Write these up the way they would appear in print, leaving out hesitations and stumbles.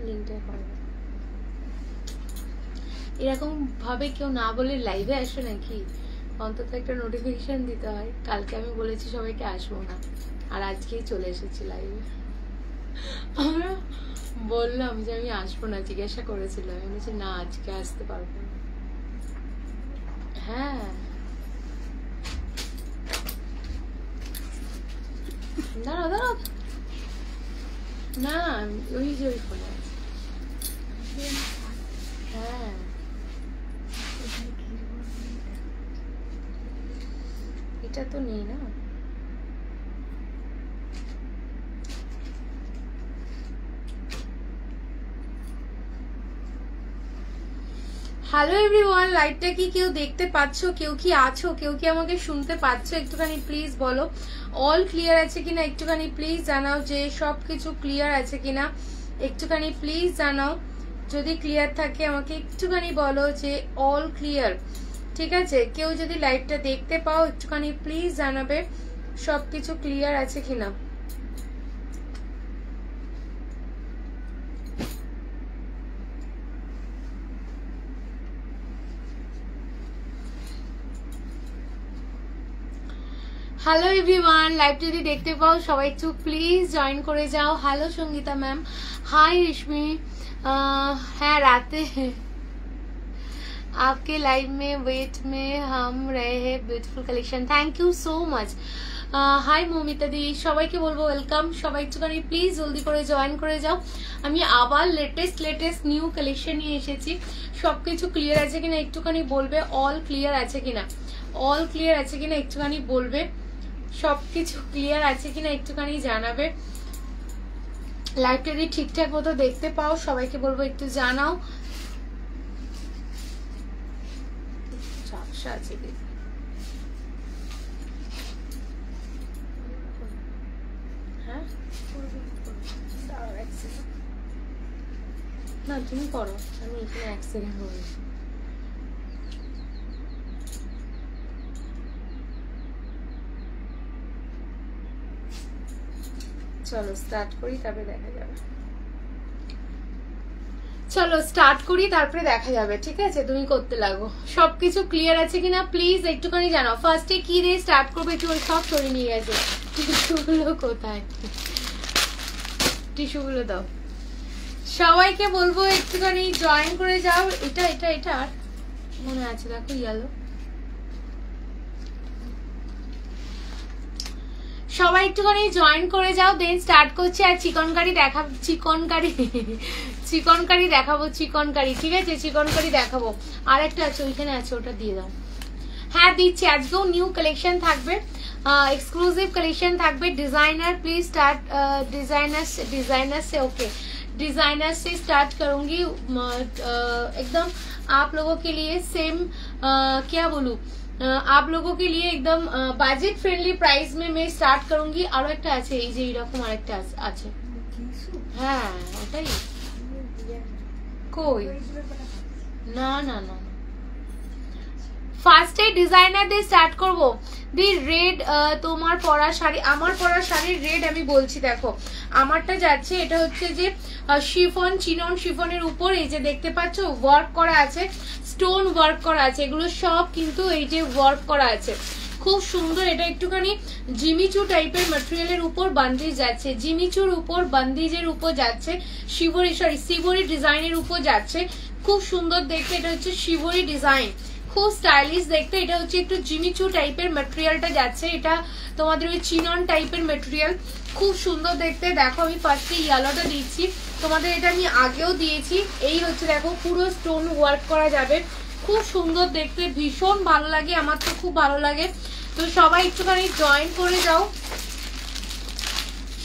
লিঙ্কটা পাবে। এরকম ভাবে কেউ না বলে লাইভে আসো নাকি? অন্তত একটা নোটিফিকেশন দিতে হয়। কালকে আমি বলেছি সবাইকে আসবো না, আর আজকেই চলে এসেছি লাইভে। আমরা বললাম যে আমি আসবো না, জিজ্ঞাসা করেছিলাম, আমি বলছি না আজকে আসতে পারবো না। হ্যাঁ দাঁড়াও দাঁড়াও, না ওই যে ওই ফোনে আছে। হ্যাঁ এটা তো নেই না। হ্যালো এভরিওয়ান, লাইভটা কি কেউ দেখতে পাচ্ছ? কেউ কি আছো? কেউ কি আমাকে শুনতে পাচ্ছ? একটুখানি প্লিজ বলো অল ক্লিয়ার আছে কিনা, একটুখানি প্লিজ জানাও যে সবকিছু ক্লিয়ার আছে কিনা, একটুখানি প্লিজ জানাও। যদি ক্লিয়ার থাকে আমাকে একটুখানি বলো যে অল ক্লিয়ার, ঠিক আছে? কেউ যদি লাইভটা দেখতে পাও একটুখানি প্লিজ জানাবে সবকিছু ক্লিয়ার আছে কিনা। হ্যালো এভরিওয়ান, লাইভ যদি দেখতে পাও সবাই একটু প্লিজ জয়েন করে যাও। হ্যালো সঙ্গীতা ম্যাম, हाय रश्मि। है राते आपके लाइव में वेट में हम रहे हैं, beautiful collection, thank you so much. Hi Moumita di, সবাইকে বলবো ওয়েলকাম। সবাই একটুখানি প্লিজ জলদি করে জয়েন করে যাও। আমি আবার লেটেস্ট নিউ কালেকশন নিয়ে এসেছি। সবকিছু ক্লিয়ার আছে কিনা একটুখানি বলবে, অল ক্লিয়ার আছে কিনা, অল ক্লিয়ার আছে কিনা একটুখানি বলবে, সবকিছু ক্লিয়ার আছে কিনা একটুখানি জানাবে। লাইভটা যদি ঠিকঠাক মতো দেখতে পাও সবাইকে বলবো একটু জানাও। ঝাপসা আছে হ্যাঁ, না তুমি করো, আমি এখানে এক সেকেন্ড বলি। চলো স্টার্ট করি তারপরে দেখা যাবে। চলো স্টার্ট করি তারপরে দেখা যাবে, ঠিক আছে? তুমি করতে লাগো। সবকিছু ক্লিয়ার আছে কিনা প্লিজ একটুখানি জানাও। ফার্স্টে কি দিয়ে স্টার্ট করবে? একটু সব সরিয়ে নিয়ে গেছে। টিস্যুগুলো কোথায়? টিস্যুগুলো দাও। সবাইকে বলবো একটুখানি জয়েন করে যাও। এটা এটা এটা আর মনে আছে, দেখো ইয়েলো। সবাই একটুখানি জয়েন করে যাও, দেন স্টার্ট করছি। আর চিকনকারি দেখাবো, চিকনকারি দেখাবো, চিকনকারি, ঠিক আছে? চিকনকারি দেখাবো। আর একটা আছে ওইখানে আছে, ওটা দিয়ে দাও। হ্যাঁ দিচ্ছি, আজকেও নিউ কালেকশন থাকবে, एक्सक्लूसिव कलेक्शन থাকবে। डिजाइनर प्लीज स्टार्ट, डिजाइनर से ओके, डिजाइनर से स्टार्ट करूंगी एकदम आप लोगों के लिए सेम, क्या बोलूं, आप लोगों के लिए एकदम বাজেট ফ্রেন্ডলি প্রাইস में मैं स्टार्ट करूंगी। আরো একটা আছে এই যে এরকম আরেকটা আছে, হ্যাঁ ওটাই। কই না না না, ফার্স্টে ডিজাইনার দিয়ে স্টার্ট করব। দি রেড, তোমার পরা শাড়ি, আমার পরা শাড়ির রেড আমি বলছি। দেখো আমারটা যাচ্ছে, এটা হচ্ছে যে শিফন, চিনন শিফনের উপর এই যে দেখতে পাচ্ছ ওয়ার্ক করা আছে, স্টোন ওয়ার্ক করা আছে, এগুলো সব কিন্তু এই যে ওয়ার্ক করা আছে, খুব সুন্দর। এটা একটুখানি জিমিচু টাইপের ম্যাটেরিয়ালের উপর বান্দিজ যাচ্ছে, জিমিচুর উপর বান্দিজের উপর যাচ্ছে, শিবরি ডিজাইনের উপর যাচ্ছে, খুব সুন্দর দেখতে। এটা হচ্ছে শিবরি ডিজাইন, খুব স্টাইলিশ দেখতে। এটা হচ্ছে একটু জিমিচু টাইপের ম্যাটেরিয়ালটা যাচ্ছে, এটা তোমাদের ওই চিনন টাইপের ম্যাটেরিয়াল, খুব সুন্দর দেখতে। দেখো আমি ফার্স্টে ইয়েলোটা দিচ্ছি তোমাদের, এটা আমি আগেও দিয়েছি। এই হচ্ছে দেখো পুরো স্টোন ওয়ার্ক করা যাবে, খুব সুন্দর দেখতে, ভীষণ ভালো লাগে, আমার তো খুব ভালো লাগে। তো সবাই একটুখানি জয়েন করে যাও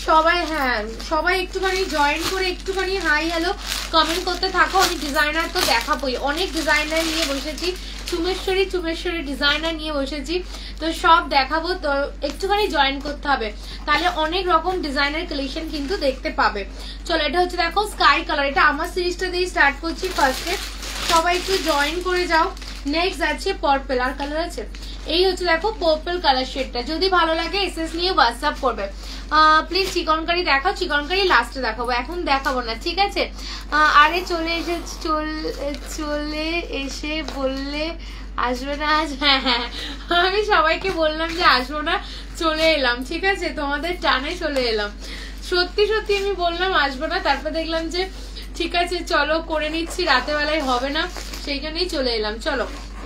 সবাই, হ্যাঁ সবাই একটুখানি জয়েন করে একটুখানি হাই হ্যালো কমেন্ট করতে থাকো। আমি ডিজাইনার তো দেখাবোই, অনেক ডিজাইনার নিয়ে বসেছি, চুমেশ্বরী ডিজাইনার নিয়ে বসেছি, তো সব দেখাবো। তো একটুখানি জয়েন করতে হবে, তাহলে অনেক রকম ডিজাইনার কালেকশন কিন্তু দেখতে পাবে। চলো এটা হচ্ছে দেখো স্কাই কালার, এটা আমার সিরিজটা দিয়ে স্টার্ট করছি ফার্স্টে। সবাই একটু জয়েন করে যাও, নেক্সট যাচ্ছে পার্পল, আর কালার আছে, এই হচ্ছে দেখো পার্পল কালার শেডটা। যদি ভালো লাগে এসএস নিয়ে হোয়াটসঅ্যাপ করবে। প্লিজ চিকনকারি দেখাও, চিকনকারি লাস্টে দেখাবো, এখন দেখাবো না, ঠিক আছে? আরে চলে এসে বললে আসবে না আজ? হ্যাঁ হ্যাঁ, আমি সবাইকে বললাম যে আসবো না, চলে এলাম, ঠিক আছে? তোমাদের টানে চলে এলাম, সত্যি সত্যি আমি বললাম আসবো না, তারপর দেখলাম যে ঠিক আছে চলো করে নিচ্ছি, রাতে বেলায় হবে না, সেইখানেই চলে এলাম। চলো,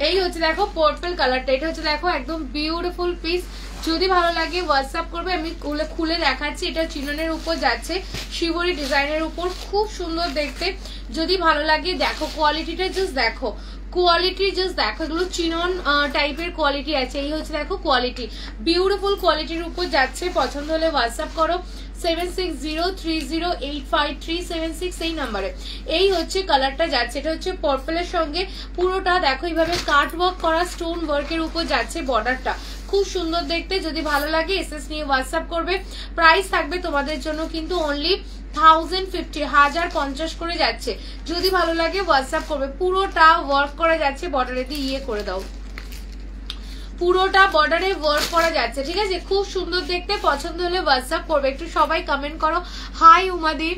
এই হচ্ছে দেখো পার্পল কালারটা, এটা হচ্ছে দেখো একদম বিউটিফুল পিস। যদি ভালো লাগে হোয়াটসঅ্যাপ করবে, আমি খুলে দেখাচ্ছি। এটা চিননের উপর যাচ্ছে, শিবরি ডিজাইনের উপর, খুব সুন্দর দেখতে। যদি ভালো লাগে দেখো, কোয়ালিটিটা জাস্ট দেখো, কোয়ালিটি জাস্ট দেখো, এগুলো চিনন টাইপের কোয়ালিটি আছে। এই হচ্ছে দেখো কোয়ালিটি, বিউটিফুল কোয়ালিটির উপর যাচ্ছে। পছন্দ হলে হোয়াটসঅ্যাপ করো 7603085376 এই নাম্বারে। এই হচ্ছে কালারটা যাচ্ছে, এটা হচ্ছে পার্পলের সঙ্গে পুরোটা দেখো এইভাবে কাট ওয়ার্ক করা স্টোন ওয়ার্কের উপর যাচ্ছে বর্ডারটা, খুব সুন্দর দেখতে। যদি ভালো লাগে এসএস নিয়ে হোয়াটসঅ্যাপ করবে। প্রাইস থাকবে তোমাদের জন্য কিন্তু অনলি 1050 করে যাচ্ছে। যদি ভালো লাগে হোয়াটসঅ্যাপ করবে। পুরোটা ওয়ার্ক করা যাচ্ছে, বর্ডারে দিয়ে করে দাও, পুরোটা বর্ডারে ওয়ার্ক করা যাচ্ছে, ঠিক আছে? খুব সুন্দর দেখতে। পছন্দ হলে হোয়াটসঅ্যাপ করবে। একটু সবাই কমেন্ট করো হাই উমাদি।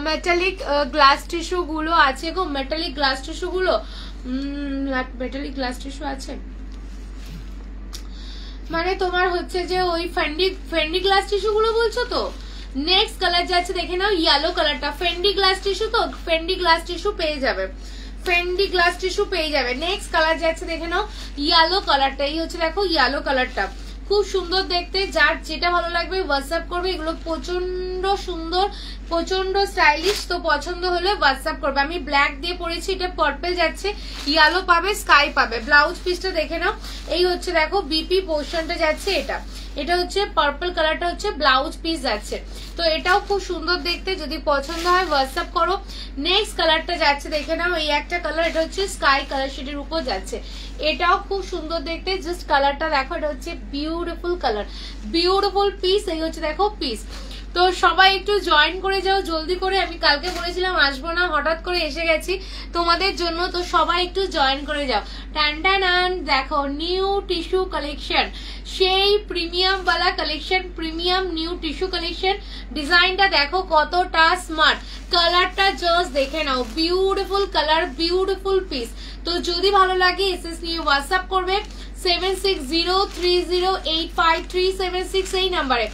মেটালিক গ্লাস টিস্যু গুলো আছে গো, মেটালিক গ্লাস টিস্যু গুলো, মেটালিক গ্লাস টিস্যু আছে মানে তোমার হচ্ছে যে ওই ফেন্ডি গ্লাস টিস্যু গুলো বলছো তো? নেক্সট কালার যাচ্ছে, দেখে নাও ইয়েলো কালারটা, ফেন্ডি গ্লাস টিস্যু তো, ফেন্ডি গ্লাস টিস্যু পেয়ে যাবে, ফেন্ডি গ্লাস টিস্যু পেয়ে যাবে। নেক্সট কালার যাচ্ছে, দেখে নাও ইয়েলো কালারটা, এই হচ্ছে দেখো ইয়েলো কালারটা, খুব সুন্দর দেখতে। যার যেটা ভালো লাগবে হোয়াটসঅ্যাপ করবে। এগুলো প্রচন্ড সুন্দর, প্রচন্ড স্টাইলিশ, তো পছন্দ হলে হোয়াটসঅ্যাপ করবে। আমি ব্ল্যাক দিয়ে পরেছি, এটা পার্পল যাচ্ছে, ইয়েলো পাবে, স্কাই পাবে। ব্লাউজ পিসটা দেখে নাও, এই হচ্ছে দেখো বিপি পোর্শনটা যাচ্ছে, এটা হচ্ছে পার্পল কালারটা হচ্ছে ব্লাউজ পিস যাচ্ছে। তো এটাও খুব সুন্দর দেখতে, যদি পছন্দ হয় হোয়াটসঅ্যাপ করো। নেক্সট কালারটা যাচ্ছে, দেখে নাও এই একটা কালার, এটা হচ্ছে স্কাই কালার শেডের উপর যাচ্ছে, এটাও খুব সুন্দর দেখতে। জাস্ট কালারটা দেখো, এটা হচ্ছে বিউটিফুল কালার, বিউটিফুল পিস। এই হচ্ছে দেখো পিস। তো সবাই একটু জয়েন করে যাও জলদি করে। আমি কালকে বলেছিলাম আসবো না, হঠাৎ করে এসে গেছি তোমাদের জন্য, তো সবাই একটু জয়েন করে যাও। টান টান, দেখো নিউ টিস্যু কালেকশন, সেই প্রিমিয়াম वाला collection, premium new tissue collection. ডিজাইনটা দেখো কতটা স্মার্ট, কালারটা জাস্ট দেখে নাও, বিউটিফুল কালার, বিউটিফুল পিস। তো যদি ভালো লাগে এসএস নিয়ে হোয়াটসঅ্যাপ করবে 7603085376 এই নাম্বারে।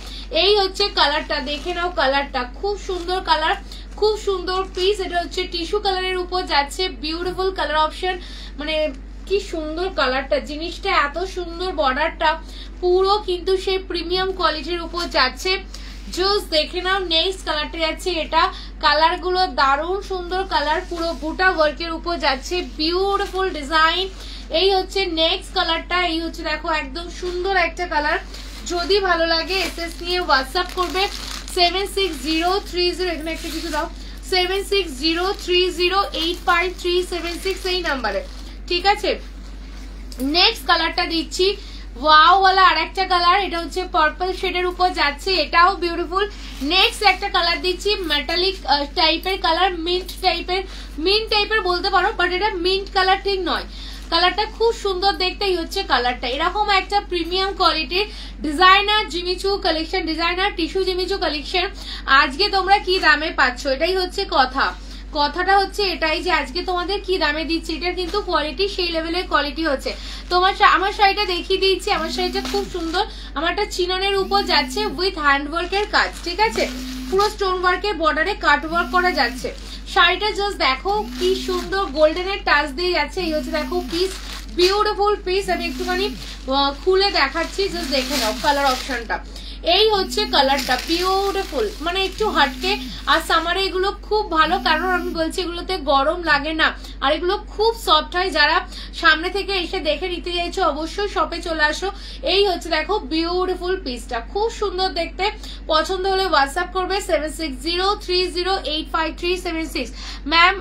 এই হচ্ছে কালারটা, দেখে নাও কালারটা, খুব সুন্দর কালার, খুব সুন্দর পিস। এটা হচ্ছে টিস্যু কালারের উপর যাচ্ছে, বিউটিফুল কালার অপশন, মানে কি সুন্দর কালারটা, জিনিসটা এত সুন্দর, বর্ডারটা পুরো কিন্তু সেই প্রিমিয়াম কোয়ালিটির উপর যাচ্ছে। জাস্ট দেখে নাও। নেক্সট কালারটা যাচ্ছে, এটা কালার গুলো দারুণ সুন্দর কালার, পুরো বুটা ওয়ার্কের উপর যাচ্ছে, বিউটিফুল ডিজাইন। এই হচ্ছে নেক্সট কালারটা, এই হচ্ছে দেখো একদম সুন্দর একটা কালার। যদি ভালো লাগে এসএস নিয়ে হোয়াটসঅ্যাপ করবে 760308, এখানে একটা কিছু দাও, 7603085376 এই নাম্বারে, ঠিক আছে? নেক্সট কালারটা দিচ্ছি, ওয়াও ওয়ালা আরেকটা কালার, এটা হচ্ছে পার্পল শেডের উপর যাচ্ছে, এটাও বিউটিফুল। নেক্সট একটা কালার দিচ্ছি, মেটালিক টাইপের কালার, মিন্ট টাইপের বলতে পারো, বাট এটা মিন্ট কালার ঠিক নয়, কালারটা খুব সুন্দর দেখতে। এই হচ্ছে কালারটা, এরকম একটা প্রিমিয়াম কোয়ালিটির designer Jimmy Choo collection, designer tissue Jimmy Choo collection. আজকে তোমরা কি দামে পাচ্ছ, এটাই হচ্ছে কথাটা হচ্ছে এটাই যে আজকে তোমাদের কি দামে দিচ্ছি। এটা কিন্তু কোয়ালিটি সেই লেভেলের কোয়ালিটি হচ্ছে। আমার শাড়িটা দেখিয়ে দিচ্ছি, আমার শাড়িটা খুব সুন্দর, আমারটা চিননের উপর যাচ্ছে উইথ হ্যান্ডওয়ার্কের কাজ, ঠিক আছে? পুরো স্টোন ওয়ার্কের বর্ডারে কাট ওয়ার্ক করা যাচ্ছে। শাড়িটা জাস্ট দেখো কি সুন্দর, গোল্ডেনের টাচ দিয়ে যাচ্ছে। এই হচ্ছে দেখো পিস, বিউটিফুল পিস। আমি একটুখানি খুলে দেখাচ্ছি, জাস্ট দেখে নাও কালার অপশনটা। এই হচ্ছে কালারটা, বিউটিফুল, মানে একটু হাটকে। আর সামারে এগুলো খুব ভালো, কারণ আমি বলছি এগুলোতে গরম লাগে না, আর এগুলো খুব সফট হয়। যারা সামনে থেকে এসে দেখে নিতে চাইছো অবশ্যই শপে চলে আসো। এই হচ্ছে দেখো বিউটিফুল পিসটা, খুব সুন্দর দেখতে। পছন্দ হলে হোয়াটসঅ্যাপ করবে 7603085376। ম্যাম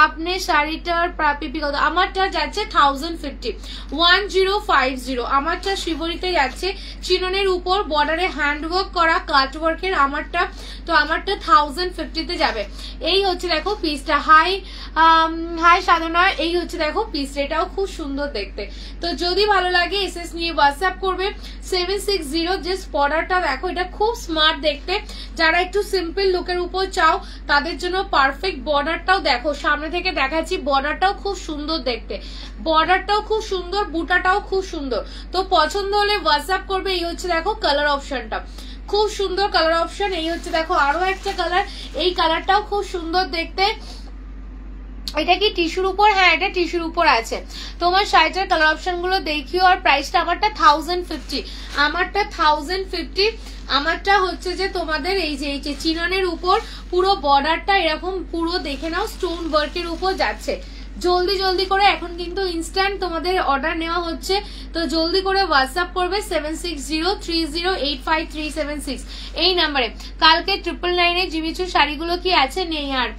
আপনি শাড়িটার পিপি কত? আমারটা যাচ্ছে 1050, আমারটা শিবরিতে যাচ্ছে, চিননের উপর বর্ডারে হ্যান্ডওয়ার্ক করা কাটওয়ার্কের আমারটা, তো আমারটা 1050 যাবে। এই হচ্ছে দেখো পিসটা। হাই সাধনা, এই হচ্ছে দেখো পিসটা, এটাও খুব সুন্দর দেখতে। তো যদি ভালো লাগে এসএস নিয়ে হোয়াটসঅ্যাপ করবে 760। জাস্ট বর্ডারটা দেখো, এটা খুব স্মার্ট দেখতে। যারা একটু সিম্পল লুকের উপর চাও তাদের জন্য পারফেক্ট। বর্ডারটাও দেখো, সামনে থেকে দেখাচ্ছি, বর্ডারটাও খুব সুন্দর দেখতে, বর্ডারটাও খুব সুন্দর, বুটাটাও খুব সুন্দর। তো পছন্দ হলে হোয়াটসঅ্যাপ করবে। এই হচ্ছে দেখো কালার অপশনটা, খুব সুন্দর কালার অপশন। এই হচ্ছে দেখো আরো একটা কালার, এই কালারটাও খুব সুন্দর দেখতে। এটা কি টিস্যুর উপর? হ্যাঁ, এটা টিস্যুর উপর আছে। তোমার শাড়িটার কালার অপশন গুলো দেখিও। আর প্রাইসটা আমারটা 1050, আমারটা 1050। আমারটা হচ্ছে যে তোমাদের এই যে চিননের উপর পুরো বর্ডারটা এরকম পুরো দেখে নাও স্টোন ওয়ার্কের উপর যাচ্ছে। জলদি জলদি করে, এখন কিন্তু ইনস্ট্যান্ট তোমাদের অর্ডার নেওয়া হচ্ছে, তো জলদি করে হোয়াটসঅ্যাপ করবে 7603085376 এই নাম্বারে। কালকে 999 এর জিমিচু শাড়িগুলো কি আছে? নেই, আর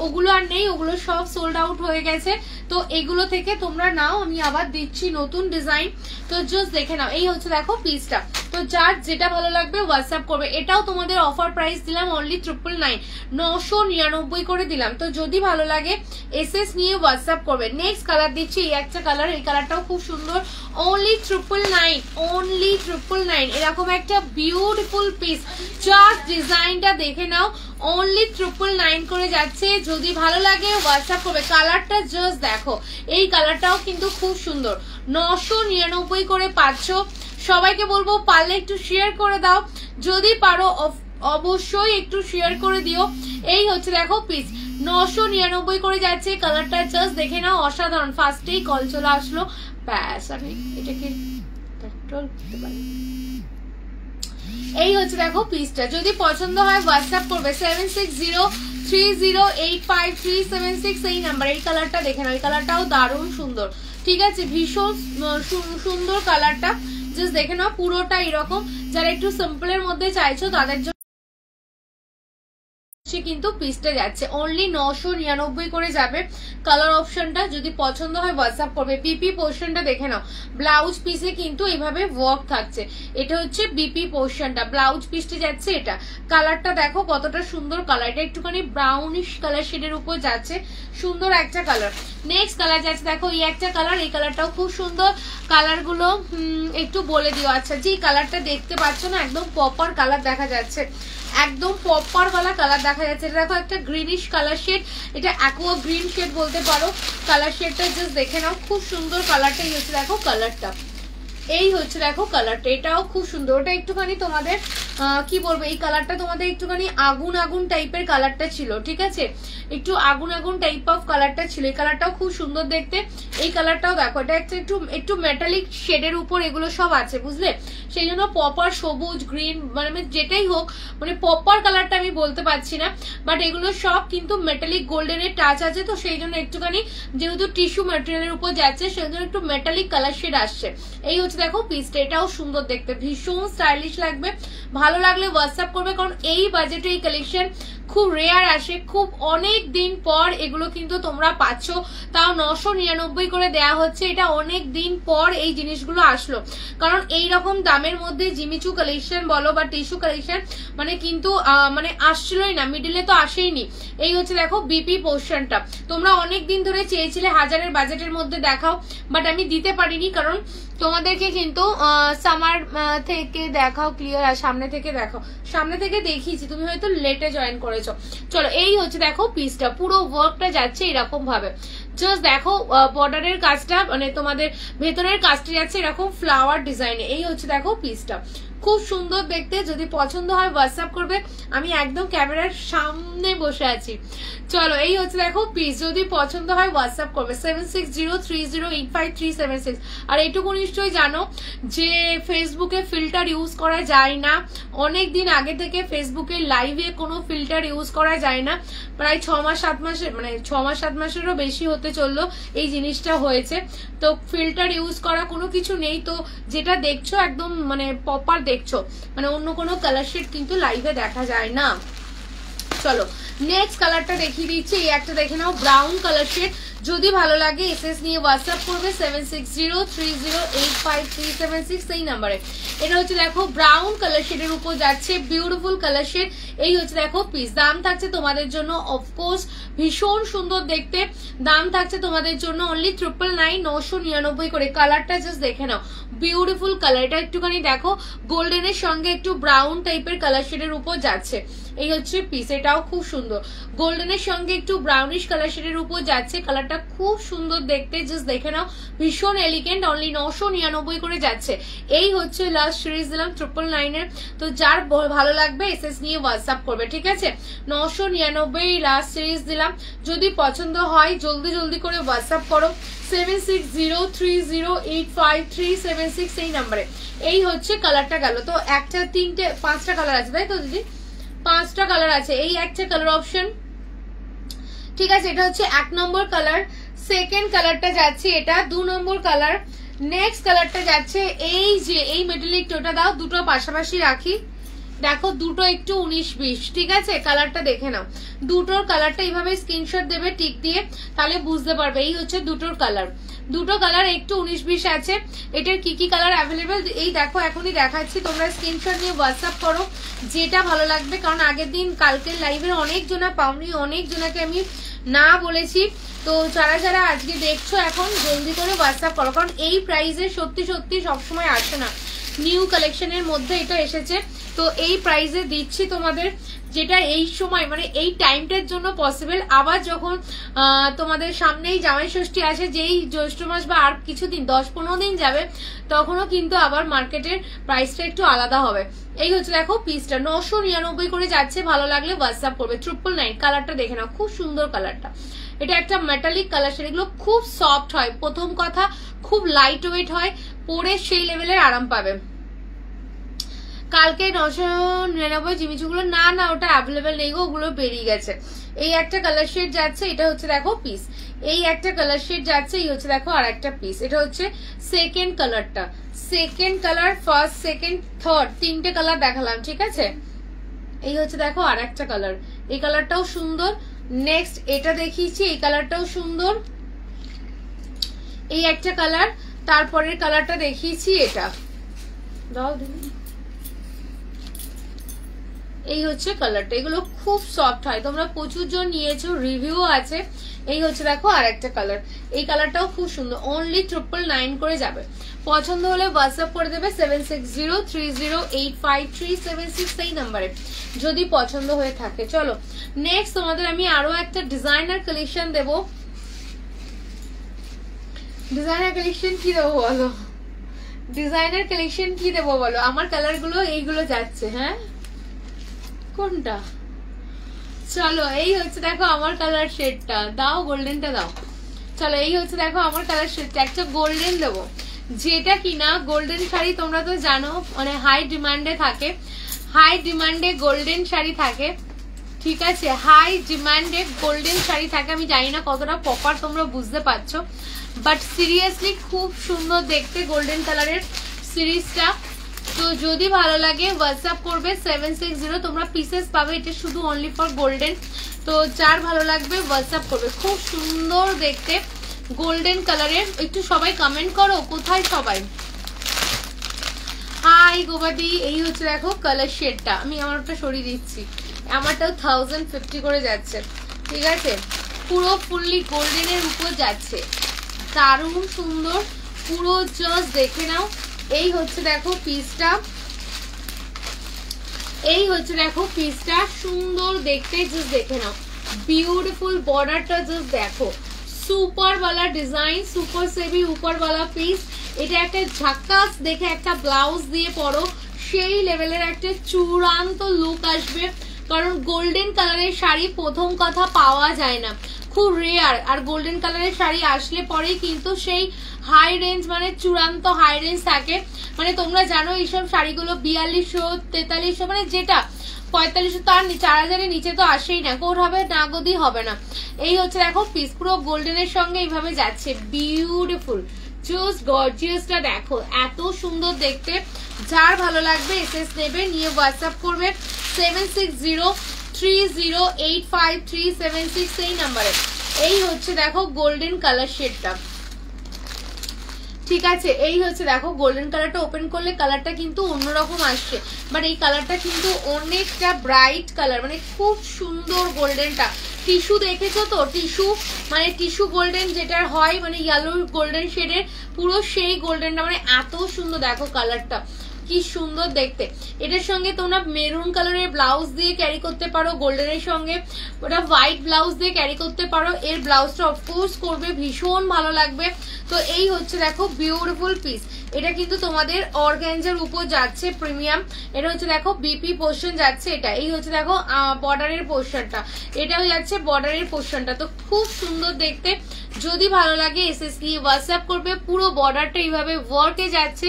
ওগুলো আর নেই, ওগুলো সব সোল্ড আউট হয়ে গেছে। তো এগুলো থেকে তোমরা নাও, আমি আবার দিচ্ছি নতুন ডিজাইন, তো জাস্ট দেখে নাও। এই হচ্ছে দেখো পিসটা। তো যার যেটা ভালো লাগবে হোয়াটসঅ্যাপ করবে। এটাও তোমাদের অফার প্রাইস দিলাম অনলি 999, 999 করে দিলাম। তো যদি ভালো লাগে এসএস নিয়ে হোয়াটসঅ্যাপ করবে। নেক্সট কালার দিচ্ছি, এই একটা কালার, এই কালারটাও খুব সুন্দর, অনলি 999, অনলি 999। এরকম একটা বিউটিফুল পিস, জাস্ট ডিজাইনটা দেখে নাও, অনলি 999 করে যাচ্ছে। যদি ভালো লাগে হোয়াটসঅ্যাপ করবে। কালারটা জাস্ট দেখো, এই কালারটাও কিন্তু খুব সুন্দর, 999 করে পাচ্ছ। সবাইকে বলবো পারলে একটু শেয়ার করে দাও, যদি পারো অবশ্যই একটু শেয়ার করে দিও। এই হচ্ছে দেখো পিস, 999 করে যাচ্ছে। কালারটা জাস্ট দেখে নাও, অসাধারণ। ফার্স্টেই কল চলে আসলো, ব্যাস আমি এটাকে কন্ট্রোল করতে পারি। এই হচ্ছে দেখো পিসটা। যদি পছন্দ হয় হোয়াটসঅ্যাপ করবে 7603085376 এই নাম্বার। এই কালারটা দেখে নাও, এই কালারটাও দারুণ সুন্দর, ঠিক আছে, ভীষণ সুন্দর কালারটা। জাস্ট দেখে নাও, পুরোটা এরকম। যারা একটু সিম্পলের মধ্যে চাইছো তাদের জন্য কিন্তু পিসটা যাচ্ছে অনলি 999 করে যাবে। কালার অপশনটা যদি পছন্দ হয় হোয়াটসঅ্যাপ করবে। বিপি পোর্শনটা দেখে নাও, ব্লাউজ পিসে কিন্তু এইভাবে ওয়ার্ক থাকছে। এটা হচ্ছে বিপি পোর্শনটা, ব্লাউজ পিসটা যাচ্ছে এটা। কালারটা দেখো কতটা সুন্দর কালার, এটা একটুখানি ব্রাউনিশ কালার শেডের উপর যাচ্ছে, সুন্দর একটা কালার। নেক্সট কালার যাচ্ছে দেখো, এই একটা কালার, এই কালারটাও খুব সুন্দর। কালারগুলো একটু বলে দিও। আচ্ছা, যে কালারটা দেখতে পাচ্ছ না, একদম পপার কালার দেখা যাচ্ছে, একদম পপার वाला কালার দেখা যাচ্ছে। এটা দেখো একটা গ্রিনিশ কালার শেড, এটা অ্যাকোয়া গ্রিন শেড বলতে পারো। কালার শেডটা জাস্ট দেখে নাও, খুব সুন্দর কালারটা। এই হচ্ছে দেখো কালারটা, এই হচ্ছে দেখো কালারটা, এটাও খুব সুন্দর। ওটা একটুখানি তোমাদের কি বলবো, এই কালারটা তোমাদের একটুখানি আগুন আগুন টাইপের কালারটা ছিল, ঠিক আছে, একটু আগুন আগুন টাইপ অফ কালারটা ছিল। এই কালারটাও খুব সুন্দর দেখতে। এই কালারটাও দেখো, এটা একটু মেটালিক শেডের উপর এগুলো সব আছে, বুঝলে, সেই জন্য পপার সবুজ গ্রিন মানে যেটাই হোক, মানে পপার কালারটা আমি বলতে পারছি না, বাট এগুলো সব কিন্তু মেটালিক গোল্ডেনের টাচ আছে। তো সেই জন্য একটুখানি যেহেতু টিস্যু ম্যাটেরিয়ালের উপর যাচ্ছে, সেই জন্য একটু মেটালিক কালার শেড আসছে। এই হচ্ছে দেখো পিসটা, এটাও সুন্দর দেখতে, ভীষণ স্টাইলিশ লাগবে। ভালো লাগলে হোয়াটসঅ্যাপ করবে, কারণ এই বাজেটে এই কালেকশন খুব রেয়ার আসে, খুব অনেক দিন পর এগুলো কিন্তু তোমরা পাচ্ছ, তাও 999 করে দেয়া হচ্ছে। এটা অনেক দিন পর এই জিনিসগুলো আসলো, কারণ এই রকম দামের মধ্যে জিমিচু কালেকশন বলো বা টিস্যু কালেকশন মানে কিন্তু মানে আসছিলই না, মিডিলে তো আসেইনি। এই হচ্ছে দেখো বিপি পোর্শনটা, তোমরা অনেক দিন ধরে চেয়েছিলে হাজারের বাজেটের মধ্যে দেখাও, বাট আমি দিতে পারিনি, কারণ তোমাদেরকে কিন্তু সামার থেকে দেখাও ক্লিয়ার, আর সামনে থেকে দেখাও, সামনে থেকে দেখিয়েছি, তুমি হয়তো লেটে জয়েন করেছো। চলো, এই হচ্ছে দেখো পিসটা, পুরো ওয়ার্কটা যাচ্ছে এরকম ভাবে। জাস্ট দেখো বর্ডারের কাজটা মানে তোমাদের ভেতরের কাজটা যাচ্ছে এরকম ফ্লাওয়ার ডিজাইনে। এই হচ্ছে দেখো পিসটা, খুব সুন্দর দেখতে। যদি পছন্দ হয় হোয়াটসঅ্যাপ করবে, আমি একদম ক্যামেরার সামনে বসে আছি। চলো, এই হচ্ছে দেখো পিস, যদি পছন্দ হয় হোয়াটসঅ্যাপ করবে 7603085376। আর এইটুকু নিশ্চয়ই জানো যে ফেসবুকে ফিল্টার ইউজ করা যায় না, অনেক দিন আগে থেকে ফেসবুকে লাইভে কোনো ফিল্টার ইউজ করা যায় না, প্রায় 6-7 মাসের মানে 6-7 মাসেরও বেশি হতে চললো এই জিনিসটা হয়েছে। তো ফিল্টার ইউজ করা কোনো কিছু নেই, তো যেটা দেখছো একদম মানে প্রপার দেখছো, মানে অন্য কোনো কালার শেড কিন্তু লাইভে দেখা যায় না। চলো নেক্সট কালারটা দেখিয়ে দিচ্ছি, এই একটা দেখে নাও, ব্রাউন কালার শেড, যদি ভালো লাগে এসএস নিয়ে হোয়াটসঅ্যাপ করবে 7603085376 এই নাম্বারে। এটা হচ্ছে দেখো ব্রাউন কালার শেডের উপর যাচ্ছে, বিউটিফুল কালার শেড। এই হচ্ছে দেখো পিস, দাম থাকছে তোমাদের জন্য অফকোর্স ভীষণ সুন্দর দেখতে, দাম থাকছে তোমাদের জন্য অনলি 999 999 করে। কালারটা জাস্ট দেখে নাও, বিউটিফুল কালার। এটা একটুখানি দেখো গোল্ডেনের সঙ্গে একটু ব্রাউন টাইপের কালার শেডের উপর যাচ্ছে। এই হচ্ছে পিস, এটাও খুব সুন্দর, গোল্ডেনের সঙ্গে একটু ব্রাউনিশ কালার শেডের উপর যাচ্ছে। কালারটা খুব সুন্দর দেখতে, জাস্ট দেখে নাও, ভীষণ এলিগেন্ট, অনলি 999 করে যাচ্ছে। এই হচ্ছে লাস্ট সিরিজ দিলাম 999 এর। তো যার ভালো লাগবে এসএস নিয়ে হোয়াটসঅ্যাপ করবে, ঠিক আছে? 999 লাস্ট সিরিজ দিলাম, যদি পছন্দ হয় জলদি জলদি করে হোয়াটসঅ্যাপ করো 7603085376 এই নাম্বারে। এই হচ্ছে কালারটা গেল। তো একটা 3টে 5টা কালার আছে তাই তো দিদি? 5টা কালার আছে। এই একটা কালার অপশন, ঠিক আছে? এটা হচ্ছে 1 নম্বর কালার। সেকেন্ড কালারটা যাচ্ছে এটা 2 নম্বর কালার। নেক্সট কালারটা যাচ্ছে এই যে এই মেটালিক টোটা দাও, দুটো পাশাপাশি রাখি, দেখো দুটো একটু 19-20, ঠিক আছে? কালারটা দেখে নাও, দুটোর কালারটা এইভাবে স্ক্রিনশট দেবে টিক দিয়ে, তাহলে বুঝতে পারবে। এই হচ্ছে দুটোর কালার, দুটো কালার একটু 19-20 আছে। এটার কি কি কালার অ্যাভেলেবেল এই দেখো এখনই দেখাচ্ছি, তোমরা স্ক্রিনশট নিয়ে হোয়াটসঅ্যাপ করো যেটা ভালো লাগবে। কারণ আগের দিন কালকের লাইভের অনেক জনা পাওনি, অনেক জনাকে আমি না বলেছি। তো যারা যারা আজকে দেখছো এখন জলদি করে হোয়াটসঅ্যাপ করো, কারণ এই প্রাইসে সত্যি সত্যি সবসময় আসে না, নিউ কালেকশনের মধ্যে এটা এসেছে। তো এই প্রাইসে দিচ্ছি তোমাদের, যেটা এই সময় মানে এই টাইমটার জন্য পসিবল। আবার যখন তোমাদের সামনেই জামাই ষষ্ঠী আসে, যেই জ্যৈষ্ঠ মাস বা আর কিছুদিন 10-15 দিন যাবে, তখনও কিন্তু আবার মার্কেটের প্রাইসটা একটু আলাদা হবে। এই হচ্ছে দেখো পিসটা 999 করে যাচ্ছে, ভালো লাগলে হোয়াটসঅ্যাপ করবে 999। কালারটা দেখে নাও, খুব সুন্দর কালারটা। এটা একটা মেটালিক কালার, সেগুলো খুব সফট হয়, প্রথম কথা খুব লাইট ওয়েট হয়, পরে সেই লেভেলের আরাম পাবে। কালকে 999 জিমিচুগুলো না না ওটা অ্যাভেলেবেল নেই গো, ওগুলো বেরিয়ে গেছে। এই একটা কালার শেড যাচ্ছে, এটা হচ্ছে দেখো পিস। এই একটা কালার শেড যাচ্ছে, এই হচ্ছে দেখো আর একটা পিস। এটা হচ্ছে সেকেন্ড কালারটা, second colour, first, second, third, 3টে কালার দেখালাম, ঠিক আছে? এই হচ্ছে দেখো আর একটা কালার, এই কালারটাও সুন্দর। নেক্সট এটা দেখিয়েছি, এই কালারটাও সুন্দর। এই একটা কালার, তারপরের কালারটা দেখিয়েছি এটা দাও দিদি। এই হচ্ছে কালারটা, এগুলো খুব সফট হয়, তোমরা প্রচুর জন নিয়েছো, রিভিউ আছে। এই হচ্ছে দেখো আর একটা কালার, এই কালারটাও খুব সুন্দর, অনলি 999 করে যাবে। পছন্দ হলে হোয়াটসঅ্যাপ করে দেবে 7603085376 এই নাম্বারে যদি পছন্দ হয়ে থাকে। চলো নেক্সট তোমাদের আমি আরো একটা ডিজাইনার কালেকশন দেবো। ডিজাইনার কালেকশন কি দেবো বলো? ডিজাইনার কালেকশন কি দেবো বলো? আমার কালার গুলো এইগুলো যাচ্ছে। হ্যাঁ কোনটা? চলো এই হচ্ছে দেখো আমার কালার শেডটা দাও, গোল্ডেনটা দাও। চলো এই হচ্ছে দেখো আমার কালার শেডটা, একটা গোল্ডেন দেবো, যেটা কিনা গোল্ডেন শাড়ি তোমরা তো জানো মানে হাই ডিমান্ডে থাকে, হাই ডিমান্ডে গোল্ডেন শাড়ি থাকে, ঠিক আছে? হাই ডিমান্ডে গোল্ডেন শাড়ি থাকে। আমি জানি না কতটা প্রপার তোমরা বুঝতে পারছো, বাট সিরিয়াসলি খুব সুন্দর দেখতে গোল্ডেন কালারের সিরিজটা। তো যদি ভালো লাগে হোয়াটসঅ্যাপ করবে 760, তোমরা পিসেস পাবে, এটা শুধু অনলি ফর গোল্ডেন। তো যার ভালো লাগবে হোয়াটসঅ্যাপ করবে, খুব সুন্দর দেখতে গোল্ডেন কালারের। একটু সবাই কমেন্ট করো কোথায় সবাই। হাই গোবাদি, এই হচ্ছে দেখো কালার শেডটা, আমি আমারটা সরিয়ে দিচ্ছি, আমারটাও 1050 করে যাচ্ছে, ঠিক আছে? পুরো ফুললি গোল্ডেনের উপর যাচ্ছে, দারুণ সুন্দর, পুরো জাস্ট দেখে নাও। এই হচ্ছে দেখো পিসটা, এই হচ্ছে দেখো পিসটা, সুন্দর দেখতে, জাস্ট দেখে নাও, বিউটিফুল বর্ডারটা জাস্ট দেখো, সুপার वाला ডিজাইন, সুপার সেভি উপর वाला পিস। এটা একটা ঝাক্কাস দেখে একটা ব্লাউজ দিয়ে পরো, সেই লেভেলের একটা চূড়ান্ত লুক আসবে। কারণ গোল্ডেন কালারের শাড়ি প্রথম কথা পাওয়া যায় না, খুব রেয়ার। আর গোল্ডেন কালারের শাড়ি আসলে পরেই কিন্তু সেই হাই রেঞ্জ মানে চূড়ান্ত হাই রেঞ্জ থাকে। মানে তোমরা জানো এইসব শাড়িগুলো 4200 4300 মানে যেটা 4500 তার 4000-এর নিচে তো আসেই না, কোট হবে নাগদি হবে না। এই হচ্ছে দেখো পিস, পুরো গোল্ডেনের সঙ্গে এইভাবে যাচ্ছে, বিউটিফুল জাস্ট গর্জিয়াসটা দেখো, এত সুন্দর দেখতে। যার ভালো লাগবে এসএস নেবে, নিয়ে হোয়াটসঅ্যাপ করবে 7603085376 এই নাম্বারে। এই হচ্ছে দেখো গোল্ডেন কালার শেডটা, ঠিক আছে। এই হচ্ছে দেখো গোল্ডেন কালারটা ওপেন করলে কালারটা কিন্তু অন্যরকম আসছে, বাট এই কালারটা কিন্তু অনেকটা ব্রাইট কালার, মানে খুব সুন্দর গোল্ডেনটা। টিস্যু দেখেছো তো, টিস্যু মানে টিস্যু গোল্ডেন যেটার হয়, মানে ইয়েলো গোল্ডেন শেডের পুরো সেই গোল্ডেনটা, মানে এত সুন্দর দেখো কালারটা, কি সুন্দর দেখতে। এটার সঙ্গে তোমরা মেরুন কালারের ব্লাউজ দিয়ে ক্যারি করতে পারো, গোল্ডেনের সঙ্গে ওটা হোয়াইট ব্লাউজ দিয়ে ক্যারি করতে পারো। এর ব্লাউজটা অফকোর্স করবে, ভীষণ ভালো লাগবে। তো এই হচ্ছে দেখো বিউটিফুল পিস, এটা কিন্তু তোমাদের অর্গানজার উপর যাচ্ছে প্রিমিয়াম। এটা হচ্ছে দেখো বিপি পোর্শন যাচ্ছে এটা। এই হচ্ছে দেখো বর্ডারের পোর্শনটা, এটাও যাচ্ছে বর্ডারের পোর্শনটা। তো খুব সুন্দর দেখতে, যদি ভালো লাগে এসএস নিয়ে হোয়াটসঅ্যাপ করবে। পুরো বর্ডারটা এইভাবে ওয়ার্কে যাচ্ছে,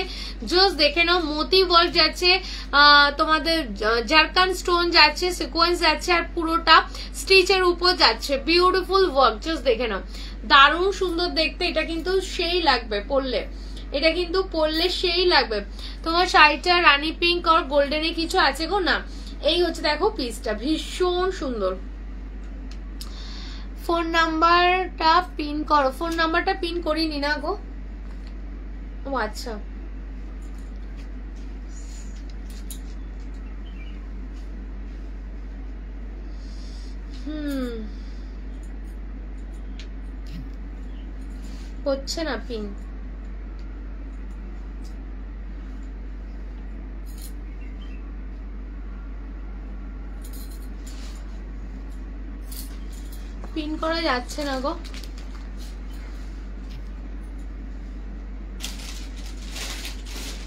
জাস্ট দেখে নাও। মোতি ওয়ার্ক যাচ্ছে, তোমাদের জারকান স্টোন যাচ্ছে, সিকোয়েন্স যাচ্ছে, আর পুরোটা স্টিচের উপর যাচ্ছে। বিউটিফুল ওয়ার্ক, জাস্ট দেখে নাও, দারুণ সুন্দর দেখতে। এটা কিন্তু সেই লাগবে পরলে, এটা কিন্তু পরলে সেই লাগবে। তোমার শাড়িটা রানী পিঙ্ক আর গোল্ডেনে কিছু আছে গো না। এই হচ্ছে দেখো পিসটা, ভীষণ সুন্দর। ফোন নাম্বারটা পিন করো, ফোন নাম্বারটা পিন করিনি না গো। ও আচ্ছা, হচ্ছে না পিন। পিন করা যাচ্ছে না গো,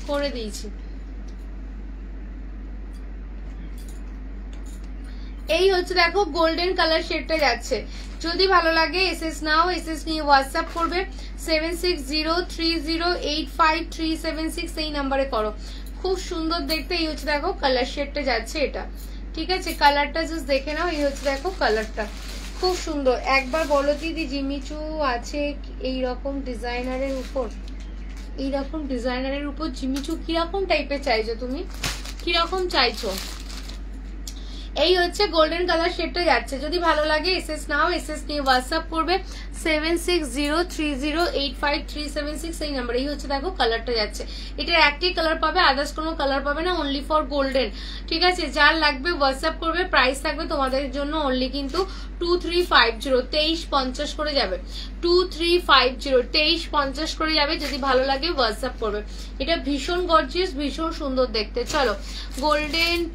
করে দিয়েছি। এই হচ্ছে দেখো গোল্ডেন কালার শেডটা যাচ্ছে। যদি ভালো লাগে এসএস নাও, এসএস নিয়ে হোয়াটসঅ্যাপ করবে 7603085376 এই নাম্বারে করো। খুব সুন্দর দেখতে। এই হচ্ছে দেখো কালার শেডটা যাচ্ছে এটা, ঠিক আছে। কালারটা জাস্ট দেখে নাও। এই হচ্ছে দেখো কালারটা, খুব সুন্দর। একবার বলো দিদি জিমিচু আছে এইরকম ডিজাইনারের উপর, এইরকম ডিজাইনারের উপর জিমিচু কিরকম টাইপের চাইছো তুমি, কিরকম চাইছো? এই হচ্ছে গোল্ডেন কালার শেডটা যাচ্ছে। যদি ভালো লাগে এসএস নাও, এসএস নিয়ে হোয়াটসঅ্যাপ করবে 7603085376 এই নাম্বার। এই হচ্ছে দেখো কালারটা যাচ্ছে। এটার একটি কালার পাবে, আদার্স কোনো কালার পাবে না, অনলি ফর গোল্ডেন, ঠিক আছে। যার লাগবে হোয়াটসঅ্যাপ করবে। প্রাইস থাকবে তোমাদের জন্য অনলি কিন্তু 2350, 2350 করে যাবে, 2350, 2350 করে যাবে। যদি ভালো লাগে হোয়াটসঅ্যাপ করবে। এটা ভীষণ গর্জিয়াস, ভীষণ সুন্দর দেখতে। চলো गोल्डन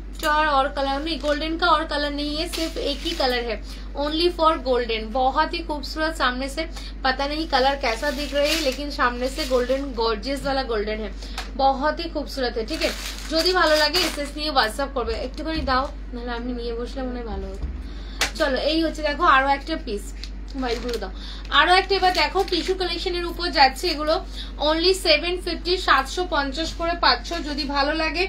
और कलर नहीं, गोल्डन का और कलर नहीं है, सिर्फ एक ही कलर है, ओनली फॉर गोल्डन। बहुत ही खूबसूरत, सामने से पता नहीं कलर कैसा दिख रहा है, लेकिन सामने से गोल्डन गॉर्जियस वाला गोल्डन है, बहुत ही खूबसूरत है, ठीक है। যদি ভালো লাগে এসএস নিয়ে হোয়াটসঅ্যাপ করবে। একটুখানি দাও, নাহলে আমি নিয়ে বসলে মনে হয় ভালো হতো। চলো এই হচ্ছে দেখো আরো একটা পিস, মোবাইলগুলো দাও। আরো একটা এবার দেখো টিস্যু কালেকশনের উপর যাচ্ছে, এগুলো অনলি 750, 750 করে পাচ্ছ। যদি ভালো লাগে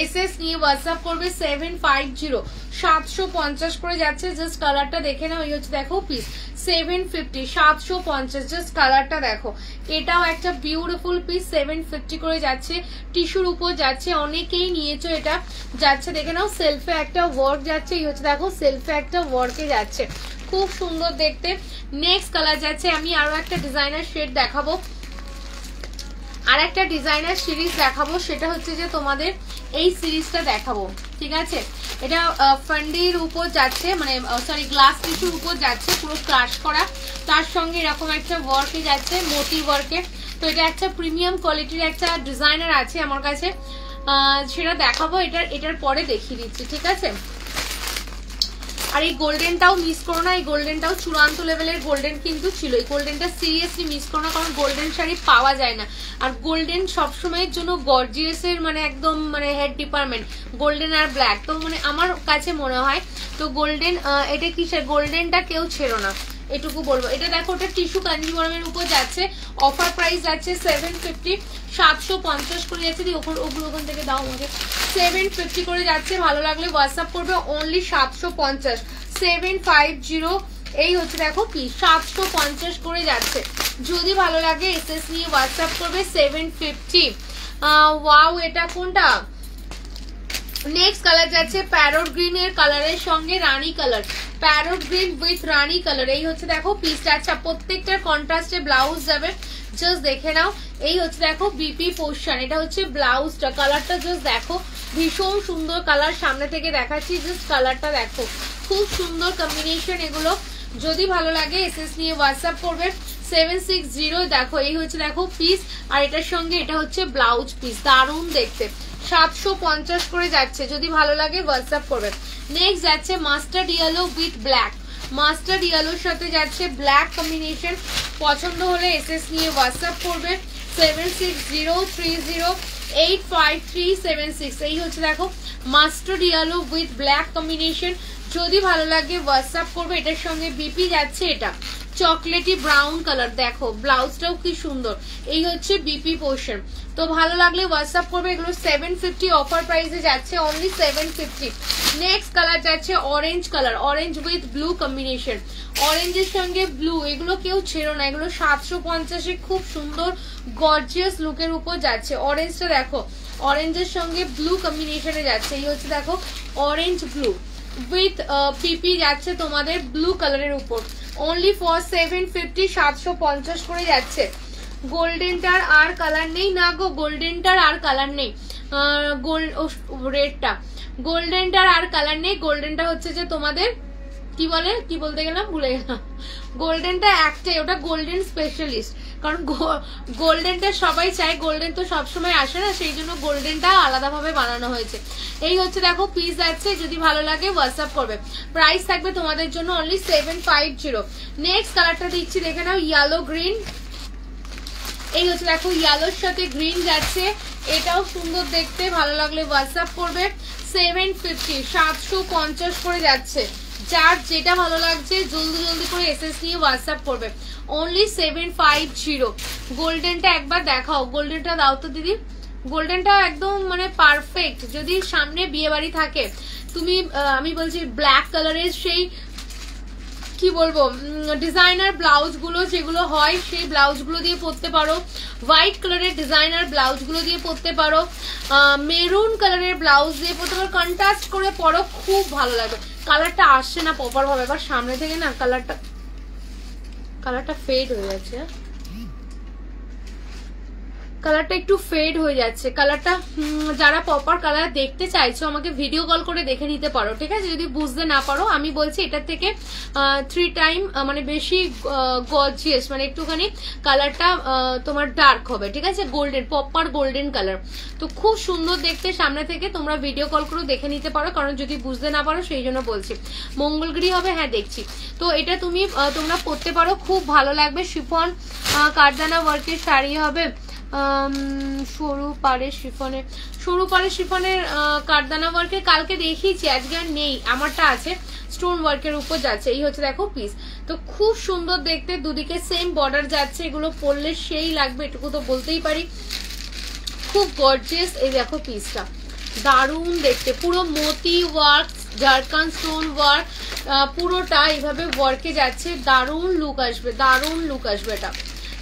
এসএস নিয়ে হোয়াটসঅ্যাপ করবে 750, 750 করে যাচ্ছে। জাস্ট কালারটা দেখে নাও। এই হচ্ছে দেখো পিস 750, 750, জাস্ট কালারটা দেখো। এটাও একটা বিউটিফুল পিস, 750 করে যাচ্ছে, টিস্যুর উপর যাচ্ছে। অনেকেই নিয়েছো, এটা যাচ্ছে দেখে নাও। সেলফে একটা ওয়ার্ক যাচ্ছে। এই হচ্ছে দেখো সেলফে একটা ওয়ার্কে যাচ্ছে, খুব সুন্দর দেখতে। নেক্সট কালার যাচ্ছে, আমি আরো একটা ডিজাইনার শেড দেখাবো, আর একটা ডিজাইনার সিরিজ দেখাবো। সেটা হচ্ছে যে তোমাদের এই সিরিজটা দেখাবো, ঠিক আছে। এটা ফান্ডির উপর যাচ্ছে, মানে সরি গ্লাস টিস্যুর উপর যাচ্ছে, পুরো ক্রাশ করা, তার সঙ্গে এরকম একটা ওয়ার্কে যাচ্ছে, মোটি ওয়ার্কে। তো এটা একটা প্রিমিয়াম কোয়ালিটির একটা ডিজাইনার আছে আমার কাছে, সেটা দেখাবো। এটার পরে দেখিয়ে দিচ্ছি, ঠিক আছে। আর এই গোল্ডেনটাও মিস করো না, এই গোল্ডেনটাও চূড়ান্ত লেভেলের গোল্ডেন কিন্তু ছিল। এই গোল্ডেনটা সিরিয়াসলি মিস করো না, কারণ গোল্ডেন শাড়ি পাওয়া যায় না। আর গোল্ডেন সবসময়ের জন্য গর্জিয়াসের মানে একদম মানে হেড ডিপার্টমেন্ট, গোল্ডেন আর ব্ল্যাক। তো মানে আমার কাছে মনে হয় তো গোল্ডেন, এটা কি গোল্ডেনটা কেউ ছেড়ো না, এটুকু বলবো। এটা দেখো, ওটা টিস্যু কাঞ্জিবরমের উপর যাচ্ছে, অফার প্রাইস যাচ্ছে 750, 750 করে যাচ্ছে। ওগুলো ওখান থেকে দাও আমাকে। 750 করে যাচ্ছে, ভালো লাগলে হোয়াটসঅ্যাপ করবে অনলি 750, 750। এই হচ্ছে দেখো কি 750 করে যাচ্ছে। যদি ভালো লাগে এসএস নিয়ে হোয়াটসঅ্যাপ করবে 750। ওয়াও, এটা কোনটা? নেক্সট কালার যাচ্ছে প্যারট গ্রিন এর কালারের সঙ্গে রানী কালার, প্যারট গ্রিন উইথ রানী কালার। এই হচ্ছে দেখো পিসটা। আচ্ছা প্রত্যেকটার কন্ট্রাস্টে ব্লাউজ যাবে, জাস্ট দেখে নাও। এই হচ্ছে দেখো বিপি পোর্শন, এটা হচ্ছে ব্লাউজটা। কালারটা জাস্ট দেখো, ভীষণ সুন্দর কালার। সামনে থেকে দেখাচ্ছি, জাস্ট কালারটা দেখো, খুব সুন্দর কম্বিনেশন এগুলো। যদি ভালো লাগে এসএস নিয়ে হোয়াটসঅ্যাপ করবে 760। দেখো এই হচ্ছে দেখো পিস, আর এটার সঙ্গে এটা হচ্ছে ব্লাউজ পিস, দারুণ দেখতে। 750 করে যাচ্ছে, যদি ভালো লাগে হোয়াটসঅ্যাপ করবে। নেক্সট যাচ্ছে mustard yellow with black, mustard ইয়েলোর সাথে যাচ্ছে ব্ল্যাক কম্বিনেশন। পছন্দ হলে এসএস নিয়ে হোয়াটসঅ্যাপ করবে 7603085376। এই হচ্ছে দেখো mustard yellow with black combination, যদি ভালো লাগে হোয়াটসঅ্যাপ করবে। এটার সঙ্গে বিপি যাচ্ছে এটা চকলেটি ব্রাউন কালার, দেখো ব্লাউজটাও কি সুন্দর। এই হচ্ছে বিপি পোর্শন। তো ভালো লাগলে হোয়াটসঅ্যাপ করবে। এগুলো 750 অফার প্রাইসে যাচ্ছে, অনলি 750। নেক্সট কালার যাচ্ছে orange colour, orange with blue combination, অরেঞ্জের সঙ্গে ব্লু। এগুলো কেউ ছেড়ো না, এগুলো 750-এ খুব সুন্দর গর্জিয়াস লুকের উপর যাচ্ছে। অরেঞ্জটা দেখো, অরেঞ্জের সঙ্গে ব্লু কম্বিনেশনে যাচ্ছে। এই হচ্ছে দেখো অরেঞ্জ ব্লু উইথ পিপি যাচ্ছে তোমাদের ব্লু কালারের উপর, অনলি ফর 750, 750 করে যাচ্ছে। গোল্ডেনটার আর কালার নেই না গো, গোল্ডেনটার আর কালার নেই, রেডটা গোল্ডেনটার আর কালার নেই। গোল্ডেনটা হচ্ছে যে তোমাদের কি বলে, কি বলতে গেলাম ভুলে গেলাম। গোল্ডেনটা একটাই, ওটা গোল্ডেন স্পেশালিস্ট, কারণ গোল্ডেনটা সবাই চায়, গোল্ডেন তো সবসময় আসে না, সেই জন্য গোল্ডেনটা আলাদাভাবে বানানো হয়েছে। এই হচ্ছে দেখো পিস যাচ্ছে, যদি ভালো লাগে হোয়াটসঅ্যাপ করবে। প্রাইস থাকবে তোমাদের জন্য অনলি 750। নেক্সট কালারটা দিচ্ছি, দেখে নাও ইয়েলো গ্রিন। এই হচ্ছে দেখো ইয়েলোর সাথে গ্রিন যাচ্ছে, এটাও সুন্দর দেখতে, ভালো লাগলে হোয়াটসঅ্যাপ করবে 750, 750 করে যাচ্ছে। যার যেটা ভালো লাগছে জলদি জলদি করে এসএস নিয়ে হোয়াটসঅ্যাপ করবে, অনলি 750। গোল্ডেনটা একবার দেখাও, গোল্ডেনটা দাও তো দিদি। গোল্ডেনটা একদম মানে পারফেক্ট, যদি সামনে বিয়ে বাড়ি থাকে তুমি, আমি বলছি ব্ল্যাক কালারের সেই কি বলবো ডিজাইনার ব্লাউজ গুলো যেগুলো হয়, সেই ব্লাউজ গুলো দিয়ে পরতে পারো। হোয়াইট কালারের ডিজাইনার ব্লাউজ গুলো দিয়ে পরতে পারো, মেরুন কালারের ব্লাউজ দিয়ে পরতে পারো, কন্ট্রাস্ট করে পরো, খুব ভালো লাগবে। কালারটা আসছে না প্রপার ভাবে, এবার সামনে থেকে না কালারটা ফেড হয়ে যাচ্ছে, কালারটা একটু ফেড হয়ে যাচ্ছে। কালারটা যারা প্রপার কালার দেখতে চাইছো আমাকে ভিডিও কল করে দেখে নিতে পারো, ঠিক আছে? যদি বুঝতে না পারো আমি বলছি এটার থেকে 3 টাইম মানে বেশি গর্জিয়াস, মানে একটুখানি কালারটা তোমার ডার্ক হবে, ঠিক আছে? গোল্ডেন, প্রপার গোল্ডেন কালার, তো খুব সুন্দর দেখতে। সামনে থেকে তোমরা ভিডিও কল করে দেখে নিতে পারো, কারণ যদি বুঝতে না পারো সেই জন্য বলছি। মঙ্গলগিরি হবে, হ্যাঁ দেখছি। তো এটা তোমরা পরতে পারো, খুব ভালো লাগবে। শিফন কারদানা ওয়ার্কের শাড়ি হবে, সরু পাড়ে শিফনের কারদানা ওয়ার্কের কালকে দেখিয়েছি, আজকে আর নেই, আমারটা আছে স্টোন ওয়ার্কের উপর যাচ্ছে। এই হচ্ছে দেখো পিস, তো খুব সুন্দর দেখতে, দুদিকে সেম বর্ডার যাচ্ছে। এগুলো পরলে সেই লাগবে, এটুকু তো বলতেই পারি, খুব গর্জিয়াস। এই দেখো পিসটা দারুণ দেখতে, পুরো মতি ওয়ার্ক, ঝাড়খান্ড স্টোন ওয়ার্ক, পুরোটা এইভাবে ওয়ার্কে যাচ্ছে। দারুণ লুক আসবে, দারুণ লুক আসবে এটা,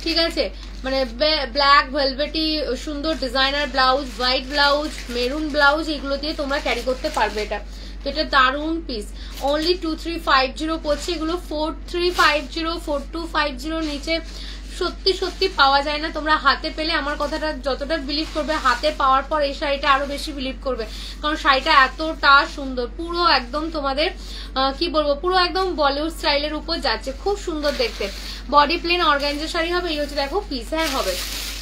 ঠিক আছে? মানে ব্ল্যাক ভেলভেটি সুন্দর designer blouse, white blouse, maroon blouse, এগুলো দিয়ে তোমরা ক্যারি করতে পারবে এটা। তো এটা দারুণ পিস, অনলি 2350 পড়ছে। এগুলো 4350, 4250 নিচে সত্যি সত্যি পাওয়া যায় না। তোমরা হাতে পেলে আমার কথাটা যতটা বিলিভ করবে, হাতে পাওয়ার পর এই শাড়িটা আরো বেশি বিলিভ করবে, কারণ শাড়িটা এতটা সুন্দর, পুরো একদম তোমাদের কি বলবো, পুরো একদম বলিউড স্টাইলের উপর যাচ্ছে, খুব সুন্দর দেখতে। বডি প্লেন অর্গানজা শাড়ি হবে। এই হচ্ছে দেখো পিস, হ্যাঁ হবে।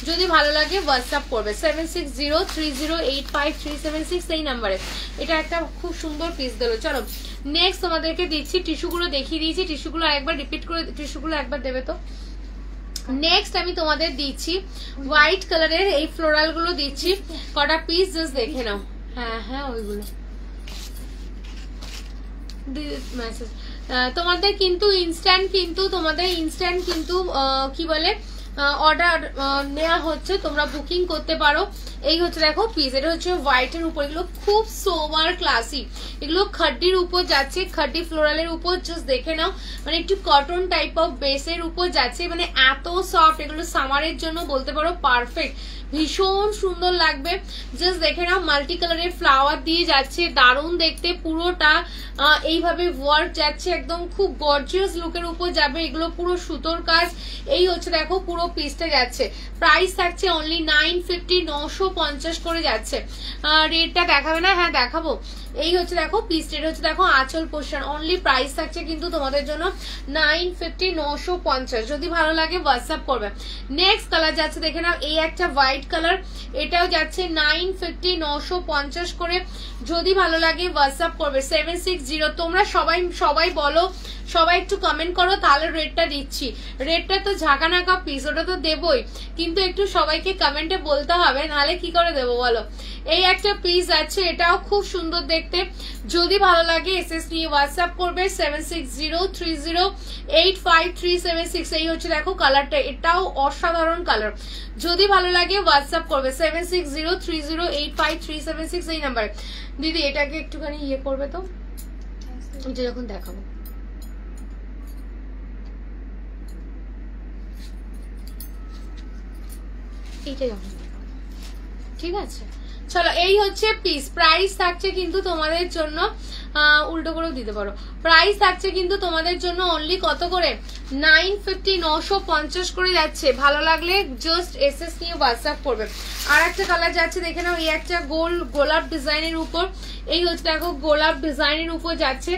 যদি ভালো লাগে হোয়াটসঅ্যাপ করবে 7603085376 এই নাম্বারে। এটা একটা খুব সুন্দর পিস দিল। চলো নেক্সট তোমাদেরকে দিচ্ছি, টিস্যুগুলো দেখিয়ে দিয়েছি, টিস্যুগুলো একবার রিপিট করে, টিস্যুগুলো একবার দেবে তো। নেক্সট আমি তোমাদের দিচ্ছি হোয়াইট কালারের এই ফ্লোরাল গুলো দিচ্ছি, কটা পিস জাস্ট দেখে নাও। হ্যাঁ হ্যাঁ ওইগুলো মেসেজ তোমাদের কিন্তু ইনস্ট্যান্ট, কিন্তু তোমাদের ইনস্ট্যান্ট কিন্তু কি বলে অর্ডার নেওয়া হচ্ছে, তোমরা বুকিং করতে পারো। এই হচ্ছে দেখো পিস, এটা হচ্ছে হোয়াইটের উপর, এগুলো খুব সোবার ক্লাসি, এগুলো খাড্ডির উপর যাচ্ছে, খাড্ডি ফ্লোরালের উপর, জাস্ট দেখে নাও, মানে একটু কটন টাইপ অফ বেসের উপর যাচ্ছে, মানে এত সফট, এগুলো সামারের জন্য বলতে পারো পারফেক্ট, ভীষণ সুন্দর লাগবে। জাস্ট দেখে নাও, মাল্টি কালারের ফ্লাওয়ার দিয়ে যাচ্ছে, দারুণ দেখতে, পুরোটা এইভাবে ওয়ার্ক যাচ্ছে, একদম খুব গর্জিয়াস লুকের উপর যাবে, এগুলো পুরো সুতোর কাজ। এই হচ্ছে দেখো পুরো পিসটা যাচ্ছে, প্রাইস থাকছে অনলি 950, 950 করে যাচ্ছে। রেটটা দেখাবে না? হ্যাঁ দেখাবো। এই হচ্ছে দেখো পিস, এটা হচ্ছে দেখো আঁচল পোর্শন, অনলি প্রাইস থাকছে কিন্তু তোমাদের জন্য 950, 950। যদি ভালো লাগে হোয়াটসঅ্যাপ করবে। নেক্সট কালার যাচ্ছে দেখে নাও, এই একটা হোয়াইট কালার, এটাও যাচ্ছে 950, 950 করে। যদি ভালো লাগে হোয়াটসঅ্যাপ করবে 760। তোমরা সবাই বলো, সবাই একটু কমেন্ট করো, তাহলে রেটটা দিচ্ছি। রেটটা তো ঝাঁকানাকা পিস, ওটা তো দেবই, কিন্তু একটু সবাইকে কমেন্টে বলতে হবে, নাহলে কি করে দেবো বলো। এই একটা পিস আছে, এটাও খুব সুন্দর দেখতে। যদি ভালো লাগে এসএস নিয়ে হোয়াটসঅ্যাপ করবে 7603085376। এই হচ্ছে দেখো কালারটা, এটাও অসাধারণ কালার। যদি ভালো লাগে হোয়াটসঅ্যাপ করবে 7603085376 এই নাম্বারে। দিদি এটাকে একটুখানি ইয়ে করবে তো, এটা যখন দেখাবো। এইটা যখন দেখাবো, ঠিক আছে। চলো, এই হচ্ছে পিস, প্রাইস থাকছে কিন্তু তোমাদের জন্য উল্টো করেও দিতে পারো, প্রাইস থাকছে কিন্তু তোমাদের জন্য অনলি কত করে, 950, 950 করে যাচ্ছে। ভালো লাগলে জাস্ট এসএস নিয়ে হোয়াটসঅ্যাপ করবে। আর একটা কালার যাচ্ছে দেখে নাও, এই একটা গোলাপ ডিজাইনের উপর, এই হচ্ছে দেখো গোলাপ ডিজাইনের উপর যাচ্ছে,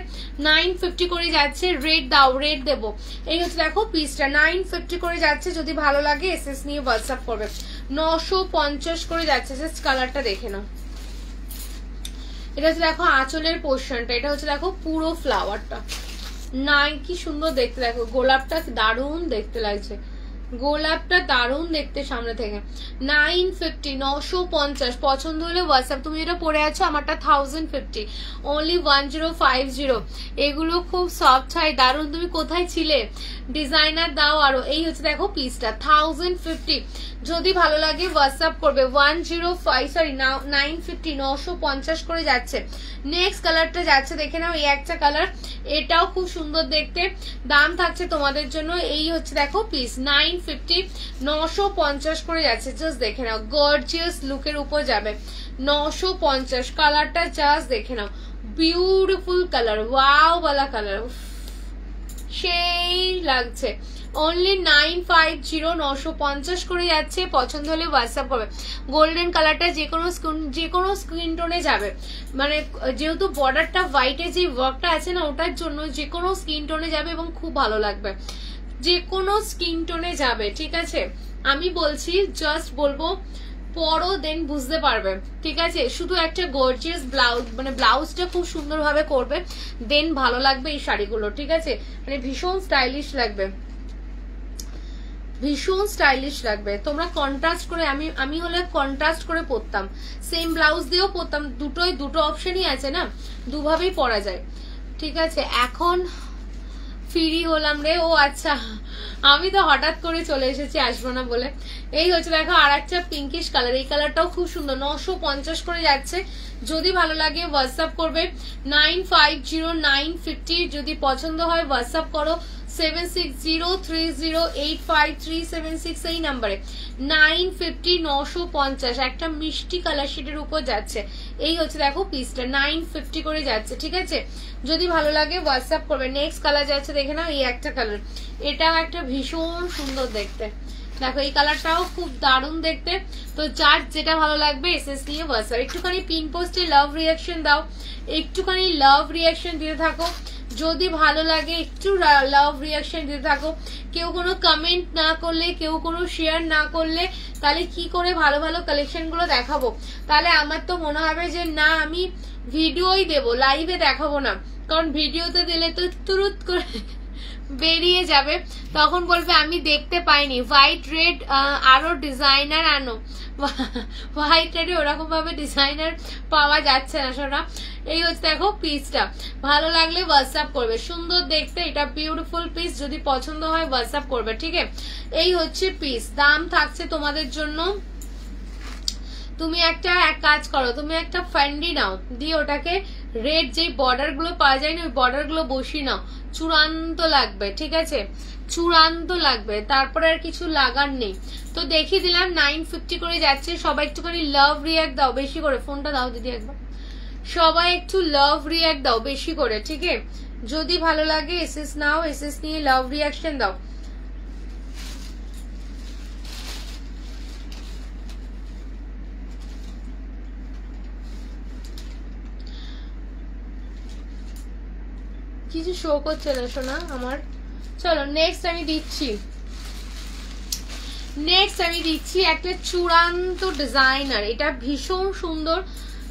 950 করে যাচ্ছে। রেড দাও, রেড দেবো। এই হচ্ছে দেখো পিসটা 950 করে যাচ্ছে। যদি ভালো লাগে এসএস নিয়ে হোয়াটসঅ্যাপ করবে। 950 করে যাচ্ছে, জাস্ট কালারটা দেখে নাও। এটা হচ্ছে দেখো আঁচলের পোর্শনটা, এটা হচ্ছে দেখো পুরো ফ্লাওয়ারটা, নাই কি সুন্দর দেখতে, দেখো গোলাপটা দারুণ দেখতে লাগছে, গোলাপটা দারুণ দেখতে সামনে থেকে। 950, 950। পছন্দ হলে হোয়াটসঅ্যাপ। তুমি যেটা পরে আছো আমারটা 1050, অনলি 1050। এগুলো খুব সফট হয়, দারুণ। তুমি কোথায় ছিলে? ডিজাইনার দাও আরো। এই হচ্ছে দেখো পিসটা 1050। যদি ভালো লাগে হোয়াটসঅ্যাপ করবে 950 950 করে যাচ্ছে। নেক্সট কালারটা যাচ্ছে দেখে নাও, এই একটা কালার, এটাও খুব সুন্দর দেখতে। দাম থাকছে তোমাদের জন্য, এই হচ্ছে দেখো পিস 950, 950 করে যাচ্ছে। জাস্ট দেখে নাও, গর্জিয়াস লুকের উপর যাবে। 950 কালারটা জাস্ট দেখে নাও, বিউটিফুল কালার, ওয়াও বালা কালার, সেই লাগছে। অনলি 950, 950 করে যাচ্ছে। পছন্দ হলে হোয়াটসঅ্যাপ করবে। গোল্ডেন কালারটা যে কোনো স্কিন টোনে যাবে, মানে যেহেতু বর্ডারটা হোয়াইটে যে ওয়ার্কটা আছে না, ওটার জন্য যে কোনো স্কিন টোনে যাবে এবং খুব ভালো লাগবে, যে কোনো স্কিন টোনে যাবে, ঠিক আছে। আমি বলছি, জাস্ট বলবো পরো, দেন বুঝতে পারবে, ঠিক আছে। শুধু একটা গর্জিয়াস ব্লাউজ, মানে ব্লাউজটা খুব সুন্দরভাবে করবে, দেন ভালো লাগবে এই শাড়িগুলো, ঠিক আছে। মানে ভীষণ স্টাইলিশ লাগবে, ভীষণ স্টাইলিশ লাগবে। তোমরা কন্ট্রাস্ট করে, আমি হলে কন্ট্রাস্ট করে পরতাম, সেম ব্লাউজ দিয়েও পরতাম, দুটো অপশনই আছে না, দুভাবেই পরা যায়, ঠিক আছে। এখন ফ্রি হলাম রে, ও আচ্ছা, আমি তো হঠাৎ করে চলে এসেছি, আসবো না বলে। এই হচ্ছে দেখো আর একটা পিঙ্কিশ কালার, এই কালারটাও খুব সুন্দর। 950 করে যাচ্ছে। যদি ভালো লাগে হোয়াটসঅ্যাপ করবে 950, 950। যদি পছন্দ হয় হোয়াটসঅ্যাপ করো 7603085376 এই নাম্বারে। 950, 950 একটা মিষ্টি কালার শেডের উপর যাচ্ছে। এই হচ্ছে দেখো পিসটা 950 করে যাচ্ছে, ঠিক আছে। যদি ভালো লাগে হোয়াটসঅ্যাপ করবে। নেক্সট কালার যাচ্ছে দেখে নাও, এই একটা কালার, এটাও একটা ভীষণ সুন্দর দেখতে। দেখো এই কালারটাও খুব দারুণ দেখতে। তো যার যেটা ভালো লাগবে এসএস নিয়ে হোয়াটসঅ্যাপ। একটুখানি পিন পোস্টে লাভ রিয়াকশন দাও, একটুখানি লাভ রিয়াকশন দিতে থাকো। যদি ভালো লাগে একটু লাভ রিয়াকশন দিতে থাকো। কেউ কোনো কমেন্ট না করলে, কেউ কোনো শেয়ার না করলে, তাহলে কি করে ভালো ভালো কালেকশন গুলো দেখাবো? তাহলে আমার তো মনে হবে যে না, আমি ভিডিওই দেবো, লাইভে দেখাবো না, কারণ ভিডিওতে দিলে তো তুরুত করে বেরিয়ে যাবে, তখন বলবে আমি দেখতে পাইনি। হোয়াইট রেড আরো ডিজাইনার আনো। হোয়াইট রেডে ওরকম ভাবে ডিজাইনার পাওয়া যাচ্ছে না সোনা। এই হচ্ছে দেখো পিসটা, ভালো লাগলে হোয়াটসঅ্যাপ করবে, সুন্দর দেখতে, এটা বিউটিফুল পিস, যদি পছন্দ হয় হোয়াটসঅ্যাপ করবে, ঠিক আছে। এই হচ্ছে পিস, দাম থাকছে তোমাদের জন্য, তুমি একটা এক কাজ করো, তুমি একটা ফ্যান্ডি নাও, দিয়ে ওটাকে রেড যে বর্ডার গুলো পাওয়া যায় না ওই বর্ডার গুলো বসিয়ে নাও, চূড়ান্ত লাগবে, ঠিক আছে, চূড়ান্ত লাগবে, তারপরে আর কিছু লাগার নেই। তো দেখিয়ে দিলাম 950 করে যাচ্ছে। সবাই একটুখানি লাভ রিয়াক্ট দাও বেশি করে, ফোনটা দাও দিদি একবার, সবাই একটু লাভ রিয়াক্ট দাও বেশি করে, ঠিক আছে। যদি ভালো লাগে এসএস নাও, এসএস নিয়ে লাভ রিয়াকশন দাও। কিছু শো করছে না সোনা আমার। চলো নেক্সট আমি দিচ্ছি একটা চূড়ান্ত ডিজাইনার, এটা ভীষণ সুন্দর,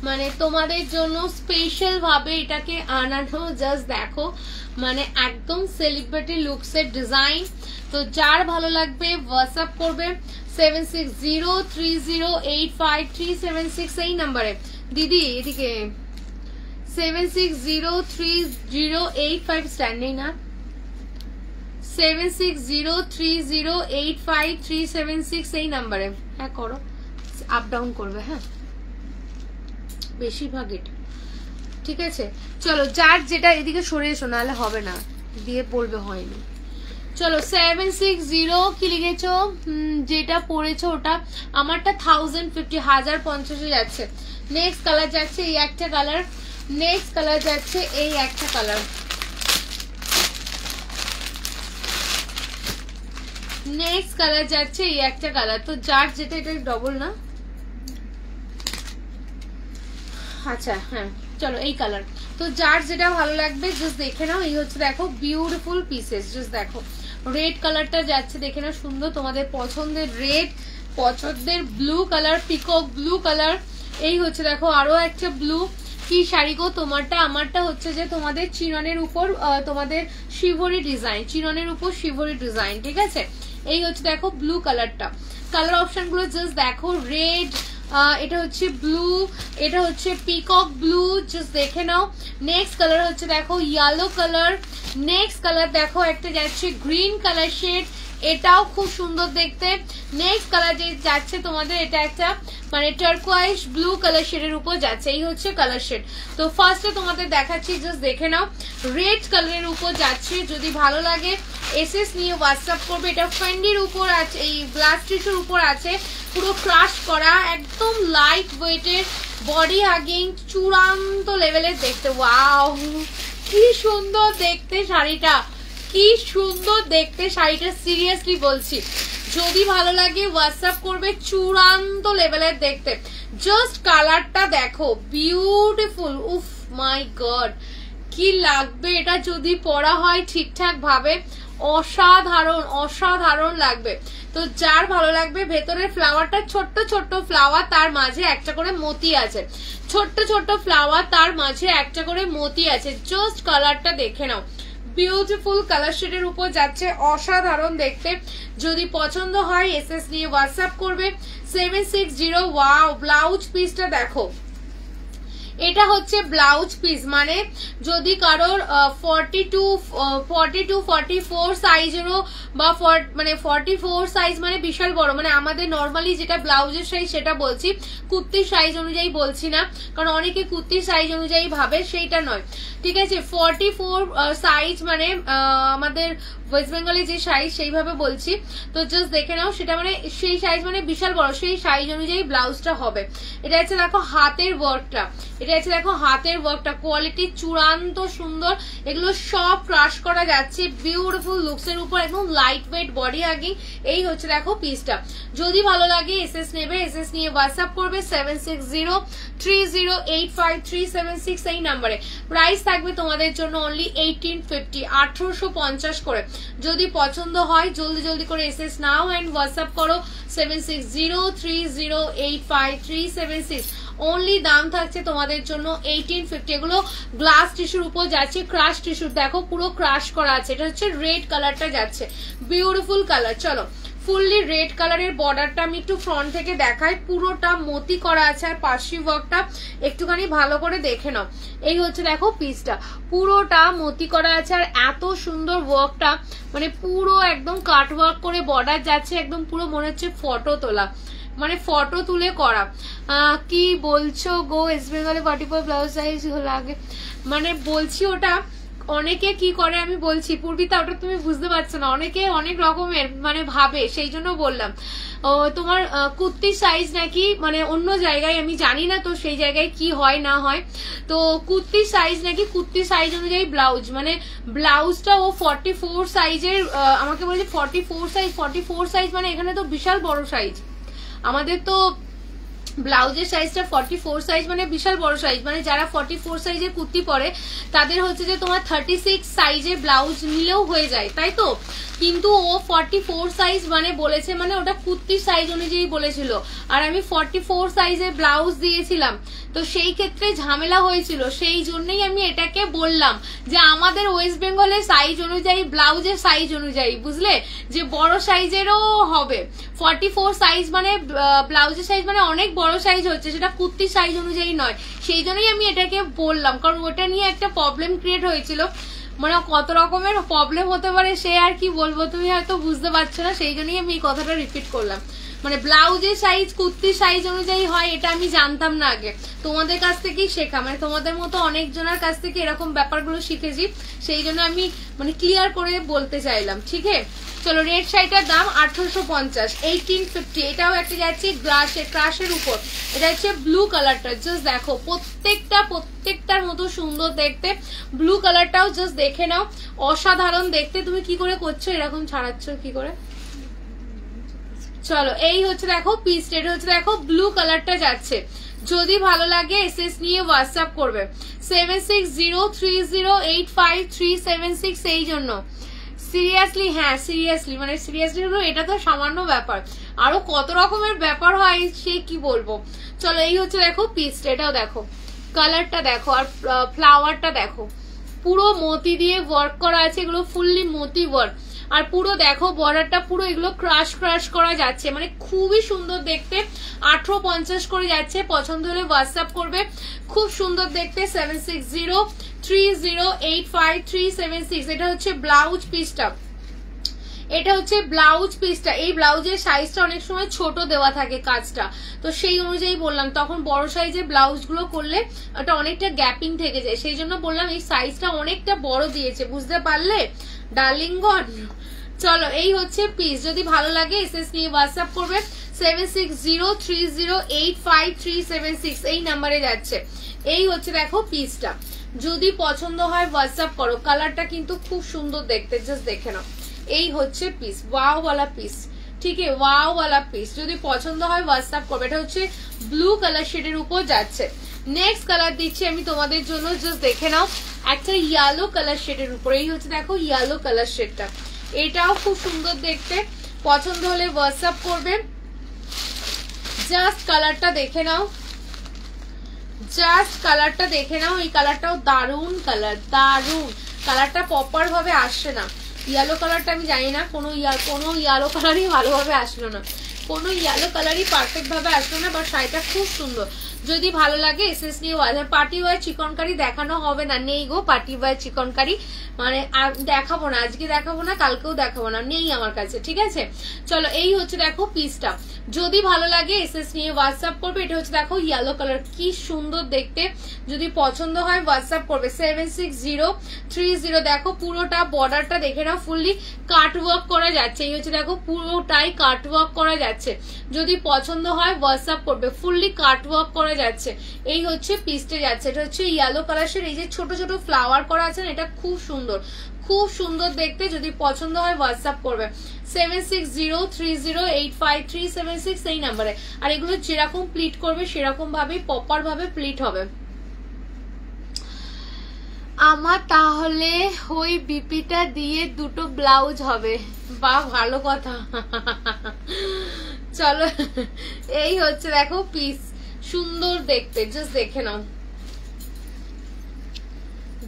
মানে তোমাদের জন্য স্পেশাল ভাবে এটাকে আনানো, জাস্ট দেখো, মানে একদম সেলিব্রিটি লুকস এর ডিজাইন। তো যার ভালো লাগবে হোয়াটসঅ্যাপ করবে 7603085376 এই নাম্বারে। দিদি এদিকে 760308 স্ট্যান্ডিং না, 7603085376 এই নাম্বারে, হ্যাঁ করো, আপ ডাউন করবে, হ্যাঁ বেশিরভাগ এটা, ঠিক আছে। চলো যার যেটা, এদিকে সরে এসো নাহলে হবে না, দিয়ে বলবে হয়নি। চলো 760 কি লিখেছো, যেটা পড়েছো ওটা আমারটা 1050 1050 যাচ্ছে। নেক্সট কালার যাচ্ছে এই একটা কালার, নেক্সট কালার যাচ্ছে এই একটা কালার, নেক্সট কালার যাচ্ছে এই একটা কালার। তো যার যেটা, এটা ডবল না, আচ্ছা হ্যাঁ চলো এই কালার। তো যার যেটা ভালো লাগবে জাস্ট দেখে নাও। এই হচ্ছে দেখো বিউটিফুল পিসেস, জাস্ট দেখো রেড কালারটা যাচ্ছে, দেখে নাও সুন্দর, তোমাদের পছন্দের রেড, পছন্দের blue colour, peacock blue colour. এই হচ্ছে দেখো আরো একটা ব্লু, কি শাড়ি গো তোমারটা? আমারটা হচ্ছে যে তোমাদের চিননের উপর তোমাদের শিভরি ডিজাইন, চিননের উপর শিভরি ডিজাইন, ঠিক আছে। এই হচ্ছে দেখো ব্লু কালারটা, কালার অপশন গুলো জাস্ট দেখো, রেড, এটা হচ্ছে ব্লু, এটা হচ্ছে পিকক ব্লু, জাস্ট দেখে নাও। নেক্সট কালার হচ্ছে দেখো ইয়েলো কালার, নেক্সট কালার দেখো একটা যাচ্ছে গ্রিন কালার শেড, এটাও খুব সুন্দর দেখতে। নেক্সট কালার যে যাচ্ছে তোমাদের এটা একটা মানে টার্কোয়াইজ ব্লু কালার শেডের উপর যাচ্ছে, এই হচ্ছে কালার শেড। তো ফার্স্টে তোমাদের দেখাচ্ছি, জাস্ট দেখে নাও, রেড কালারের উপর যাচ্ছে। যদি ভালো লাগে এসএস নিয়ে হোয়াটসঅ্যাপ করবে। এটা ফেন্ডির উপর আছে, এই গ্লাস টিস্যুর উপর আছে, পুরো ক্রাশ করা, একদম লাইট ওয়েটের, বডি হাগিং, চূড়ান্ত লেভেলের দেখতে। ওয়াও কি সুন্দর দেখতে শাড়িটা, কি সুন্দর দেখতে শাড়িটা, সিরিয়াসলি বলছি। যদি ভালো লাগে হোয়াটসঅ্যাপ করবে, চূড়ান্ত লেভেলের দেখতে। জাস্ট কালারটা দেখো বিউটিফুল, উফ মাই গড কি লাগবে এটা যদি পরা হয় ঠিকঠাক ভাবে, অসাধারণ অসাধারণ লাগবে। তো যার ভালো লাগবে, ভেতরের ফ্লাওয়ারটা ছোট্ট ছোট্ট ফ্লাওয়ার, তার মাঝে একটা করে মতি আছে, ছোট্ট ছোট্ট ফ্লাওয়ার, তার মাঝে একটা করে মতি আছে। জাস্ট কালারটা দেখে নাও, বিউটিফুল কালার শেডের উপর যাচ্ছে, অসাধারণ দেখতে। যদি পছন্দ হয় এসএস নিয়ে হোয়াটসঅ্যাপ করবে 760। ওয়াও ব্লাউজ পিসটা দেখো, এটা হচ্ছে ব্লাউজ পিস, মানে যদি কারোর 42-44 সাইজেরও বা মানে 44 সাইজ মানে বিশাল বড়, মানে আমাদের নর্মালি যেটা ব্লাউজের সাইজ সেটা বলছি, কুর্তির সাইজ অনুযায়ী বলছি না, কারণ অনেকে কুর্তির সাইজ অনুযায়ী ভাবে, সেইটা নয়, ঠিক আছে। 44 সাইজ মানে আমাদের ওয়েস্ট বেঙ্গলে যে সাইজ সেইভাবে বলছি। তো জাস্ট দেখে নাও, সেটা মানে সেই সাইজ মানে বিশাল বড়, সেই সাইজ অনুযায়ী ব্লাউজটা হবে। এটা হচ্ছে দেখো হাতের ওয়ার্কটা, এটা হচ্ছে দেখো হাতের ওয়ার্কটা, কোয়ালিটি চূড়ান্ত সুন্দর। এগুলো সব ক্রাশ করা যাচ্ছে, বিউটিফুল লুকস এর উপর, একদম লাইট ওয়েট বডি হাগিং। এই হচ্ছে দেখো পিসটা। যদি ভালো লাগে এসএস নেবে, এসএস নিয়ে হোয়াটসঅ্যাপ করবে 7603085376 এই নাম্বারে। প্রাইস থাকবে তোমাদের জন্য অনলি 1850, 1850 করে। যদি পছন্দ হয় জলদি জলদি করে এসএস নাও এন্ড হোয়াটসঅ্যাপ করো 7603085376। অনলি দাম থাকছে তোমাদের তোমাদের জন্য 1850। এগুলো গ্লাস টিস্যুর উপর যাচ্ছে, ক্রাশ টিস্যু, দেখো পুরো ক্রাশ করা আছে। এটা হচ্ছে রেড কালারটা যাচ্ছে, বিউটিফুল কালার। চলো ফুললি রেড কালারের বর্ডারটা আমি একটু ফ্রন্ট থেকে দেখাই, পুরোটা মতি করা আছে। আর পার্সি ওয়ার্কটা একটুখানি ভালো করে দেখে নাও। এই হচ্ছে দেখো পিসটা, পুরোটা মতি করা আছে। আর এত সুন্দর ওয়ার্কটা, মানে পুরো একদম কাট ওয়ার্ক করে বর্ডার যাচ্ছে, একদম পুরো মনে হচ্ছে ফটো তোলা, মানে ফটো তুলে করা। কি বলছো গো, ওয়েস্ট বেঙ্গলে 44 ব্লাউজ সাইজ লাগে, মানে বলছি ওটা অনেকে কি করে আমি বলছি পূর্বিতা, ওটা তুমি বুঝতে পারছো না, অনেকে অনেক রকমের মানে ভাবে, সেই জন্য বললাম। তোমার কুর্তির সাইজ নাকি মানে অন্য জায়গায়, আমি জানি না তো সেই জায়গায় কি হয় না হয়। তো কুর্তির সাইজ নাকি কুর্তির সাইজ অনুযায়ী ব্লাউজ, মানে ব্লাউজটা ও 44 সাইজের আমাকে বলেছে 44 সাইজ, মানে এখানে তো বিশাল বড় সাইজ। আমাদের তো ব্লাউজের সাইজটা 44 সাইজ, মানে বিশাল বড় সাইজ। মানে যারা 44 সাইজের কুর্তি পরে তাদের হচ্ছে যে তোমার 36 সাইজের ব্লাউজ নিলেও হয়ে যায়, তাই তো। কিন্তু ও 44 সাইজ মানে বলেছে, মানে ওটা কুর্তির সাইজ অনুযায়ী বলেছিল, আর আমি 44 সাইজের ব্লাউজ দিয়েছিলাম। তো সেই ক্ষেত্রে ঝামেলা হয়েছিল, সেই জন্যই আমি এটাকে বললাম যে আমাদের ওয়েস্ট বেঙ্গলের সাইজ অনুযায়ী, ব্লাউজের সাইজ অনুযায়ী, বুঝলে, যে বড় সাইজেরও হবে। 44 সাইজ মানে ব্লাউজের সাইজ মানে অনেক বড় সাইজ হচ্ছে, সেটা কুর্তির সাইজ অনুযায়ী নয়। সেই জন্যই আমি এটাকে বললাম, কারণ ওটা নিয়ে একটা প্রবলেম ক্রিয়েট হয়েছিল। মানে কত রকমের প্রবলেম হতে পারে সে আর কি বলবো, তুমি হয়তো বুঝতে পারছো না, সেই জন্যই আমি এই কথাটা রিপিট করলাম। মানে ব্লাউজের সাইজ কুর্তির সাইজ অনুযায়ী হয়, এটা আমি জানতাম না আগে, তোমাদের কাছ থেকেই শেখা, মানে তোমাদের মতো অনেকজনের কাছ থেকে এরকম ব্যাপারগুলো শিখেছি, সেই জন্য আমি মানে ক্লিয়ার করে বলতে চাইলাম, ঠিক আছে। চলো রেড শাড়িটার দাম 1850, 1850। এটাও একটা যাচ্ছে ক্রাশের উপর, এটা হচ্ছে ব্লু কালারটা, জাস্ট দেখো প্রত্যেকটার মতো সুন্দর দেখতে। ব্লু কালারটাও জাস্ট দেখে নাও, অসাধারণ দেখতে। তুমি কি করে করছো, এরকম ছাড়াচ্ছ কি করে? চলো এই হচ্ছে দেখো পিস, এটা হচ্ছে দেখো ব্লু কালারটা যাচ্ছে। যদি ভালো লাগে এসএস নিয়ে হোয়াটসঅ্যাপ করবে 7603085376 এই জন্য। সিরিয়াসলি, হ্যাঁ সিরিয়াসলি, মানে সিরিয়াসলি হলো, এটা তো সামান্য ব্যাপার, আরো কত রকমের ব্যাপার হয় সে কি বলবো। চলো এই হচ্ছে দেখো পিসটা, এটাও দেখো কালারটা দেখো, আর ফ্লাওয়ারটা দেখো, পুরো মতি দিয়ে ওয়ার্ক করা আছে, এগুলো ফুললি মতি ওয়ার্ক। আর পুরো দেখো বর্ডারটা পুরো এগুলো ক্রাশ করা যাচ্ছে, মানে খুবই সুন্দর দেখতে। 1850 করে যাচ্ছে, পছন্দ হলে হোয়াটসঅ্যাপ করবে, খুব সুন্দর দেখতে। 7603085376। এটা হচ্ছে ব্লাউজ পিসটা, এটা হচ্ছে ব্লাউজ পিসটা। এই ব্লাউজের সাইজটা অনেক সময় ছোট দেওয়া থাকে কাজটা, তো সেই অনুযায়ী বললাম, তখন বড় সাইজের ব্লাউজ গুলো করলে ওটা অনেকটা গ্যাপিং থেকে যায়, সেই জন্য বললাম এই সাইজটা অনেকটা বড় দিয়েছে, বুঝতে পারলে ডার্লিংগণ। চলো এই হচ্ছে পিস, যদি ভালো লাগে এসএস নিয়ে হোয়াটসঅ্যাপ করবে 7603085376 এই নাম্বারে যাচ্ছে। এই হচ্ছে দেখো পিসটা, যদি পছন্দ হয় হোয়াটসঅ্যাপ করো। কালারটা কিন্তু খুব সুন্দর দেখতে, জাস্ট দেখে নাও। এই হচ্ছে পিস, ওয়াও ওয়ালা পিস, ঠিক আছে, ওয়াও ওয়ালা পিস। যদি পছন্দ হয় হোয়াটসঅ্যাপ করবে। এটা হচ্ছে ব্লু কালার শেডের উপর যাচ্ছে। নেক্সট কালার দিচ্ছি আমি তোমাদের জন্য, জাস্ট দেখে নাও, একটা ইয়েলো কালার শেডের উপর। এই হচ্ছে দেখো ইয়েলো কালার শেডটা, এটাও খুব সুন্দর দেখতে। পছন্দ হলে হোয়াটসঅ্যাপ করবে। জাস্ট কালারটা দেখে নাও, জাস্ট কালারটা দেখে নাও। এই কালারটাও দারুণ কালার, দারুণ কালারটা, প্রপার ভাবে আসছে না। ইয়েলো কালারটা আমি জানি না, কোনো ইয়েলো কালারই ভালোভাবে আসলো না, কোনো ইয়েলো কালারই পারফেক্ট ভাবে আসলো না, বাট শাড়িটা খুব সুন্দর। যদি ভালো লাগে এসএস নিয়ে পার্টি ওয়ার চিকনকারি দেখানো হবে না, নেই গো পার্টি ওয়ার চিকনকারি, মানে দেখাবো না, আজকে দেখাবো না, কালকেও দেখাবো না, নেই আমার কাছে, ঠিক আছে। চলো এই হচ্ছে দেখো পিসটা, যদি ভালো লাগে এসএস নিয়ে হোয়াটসঅ্যাপ করবে। এটা হচ্ছে দেখো ইয়েলো কালার, কি সুন্দর দেখতে। যদি পছন্দ হয় হোয়াটসঅ্যাপ করবে 7603। দেখো পুরোটা বর্ডারটা দেখে নাও, ফুললি কাট ওয়ার্ক করা যাচ্ছে। এই হচ্ছে দেখো পুরোটাই কাট ওয়ার্ক করা যাচ্ছে। যদি পছন্দ হয় হোয়াটসঅ্যাপ করবে, ফুললি কাট ওয়ার্ক করা যাচ্ছে। এই হচ্ছে পিসটা যাচ্ছে, এটা হচ্ছে ইয়েলো কালারের, এই যে ছোট ছোট ফ্লাওয়ার করা আছে, এটা খুব সুন্দর, খুব সুন্দর দেখতে। যদি পছন্দ হয় হোয়াটসঅ্যাপ করবে 7603085376 এই নাম্বারে। আর এগুলো যেরকম প্লিট করবে সেরকম ভাবেই প্রপার ভাবে প্লিট হবে। আমার তাহলে ওই বিপিটা দিয়ে দুটো ব্লাউজ হবে, বা ভালো কথা। চলো এই হচ্ছে দেখো পিস, সুন্দর দেখতে, জাস্ট দেখে নাও।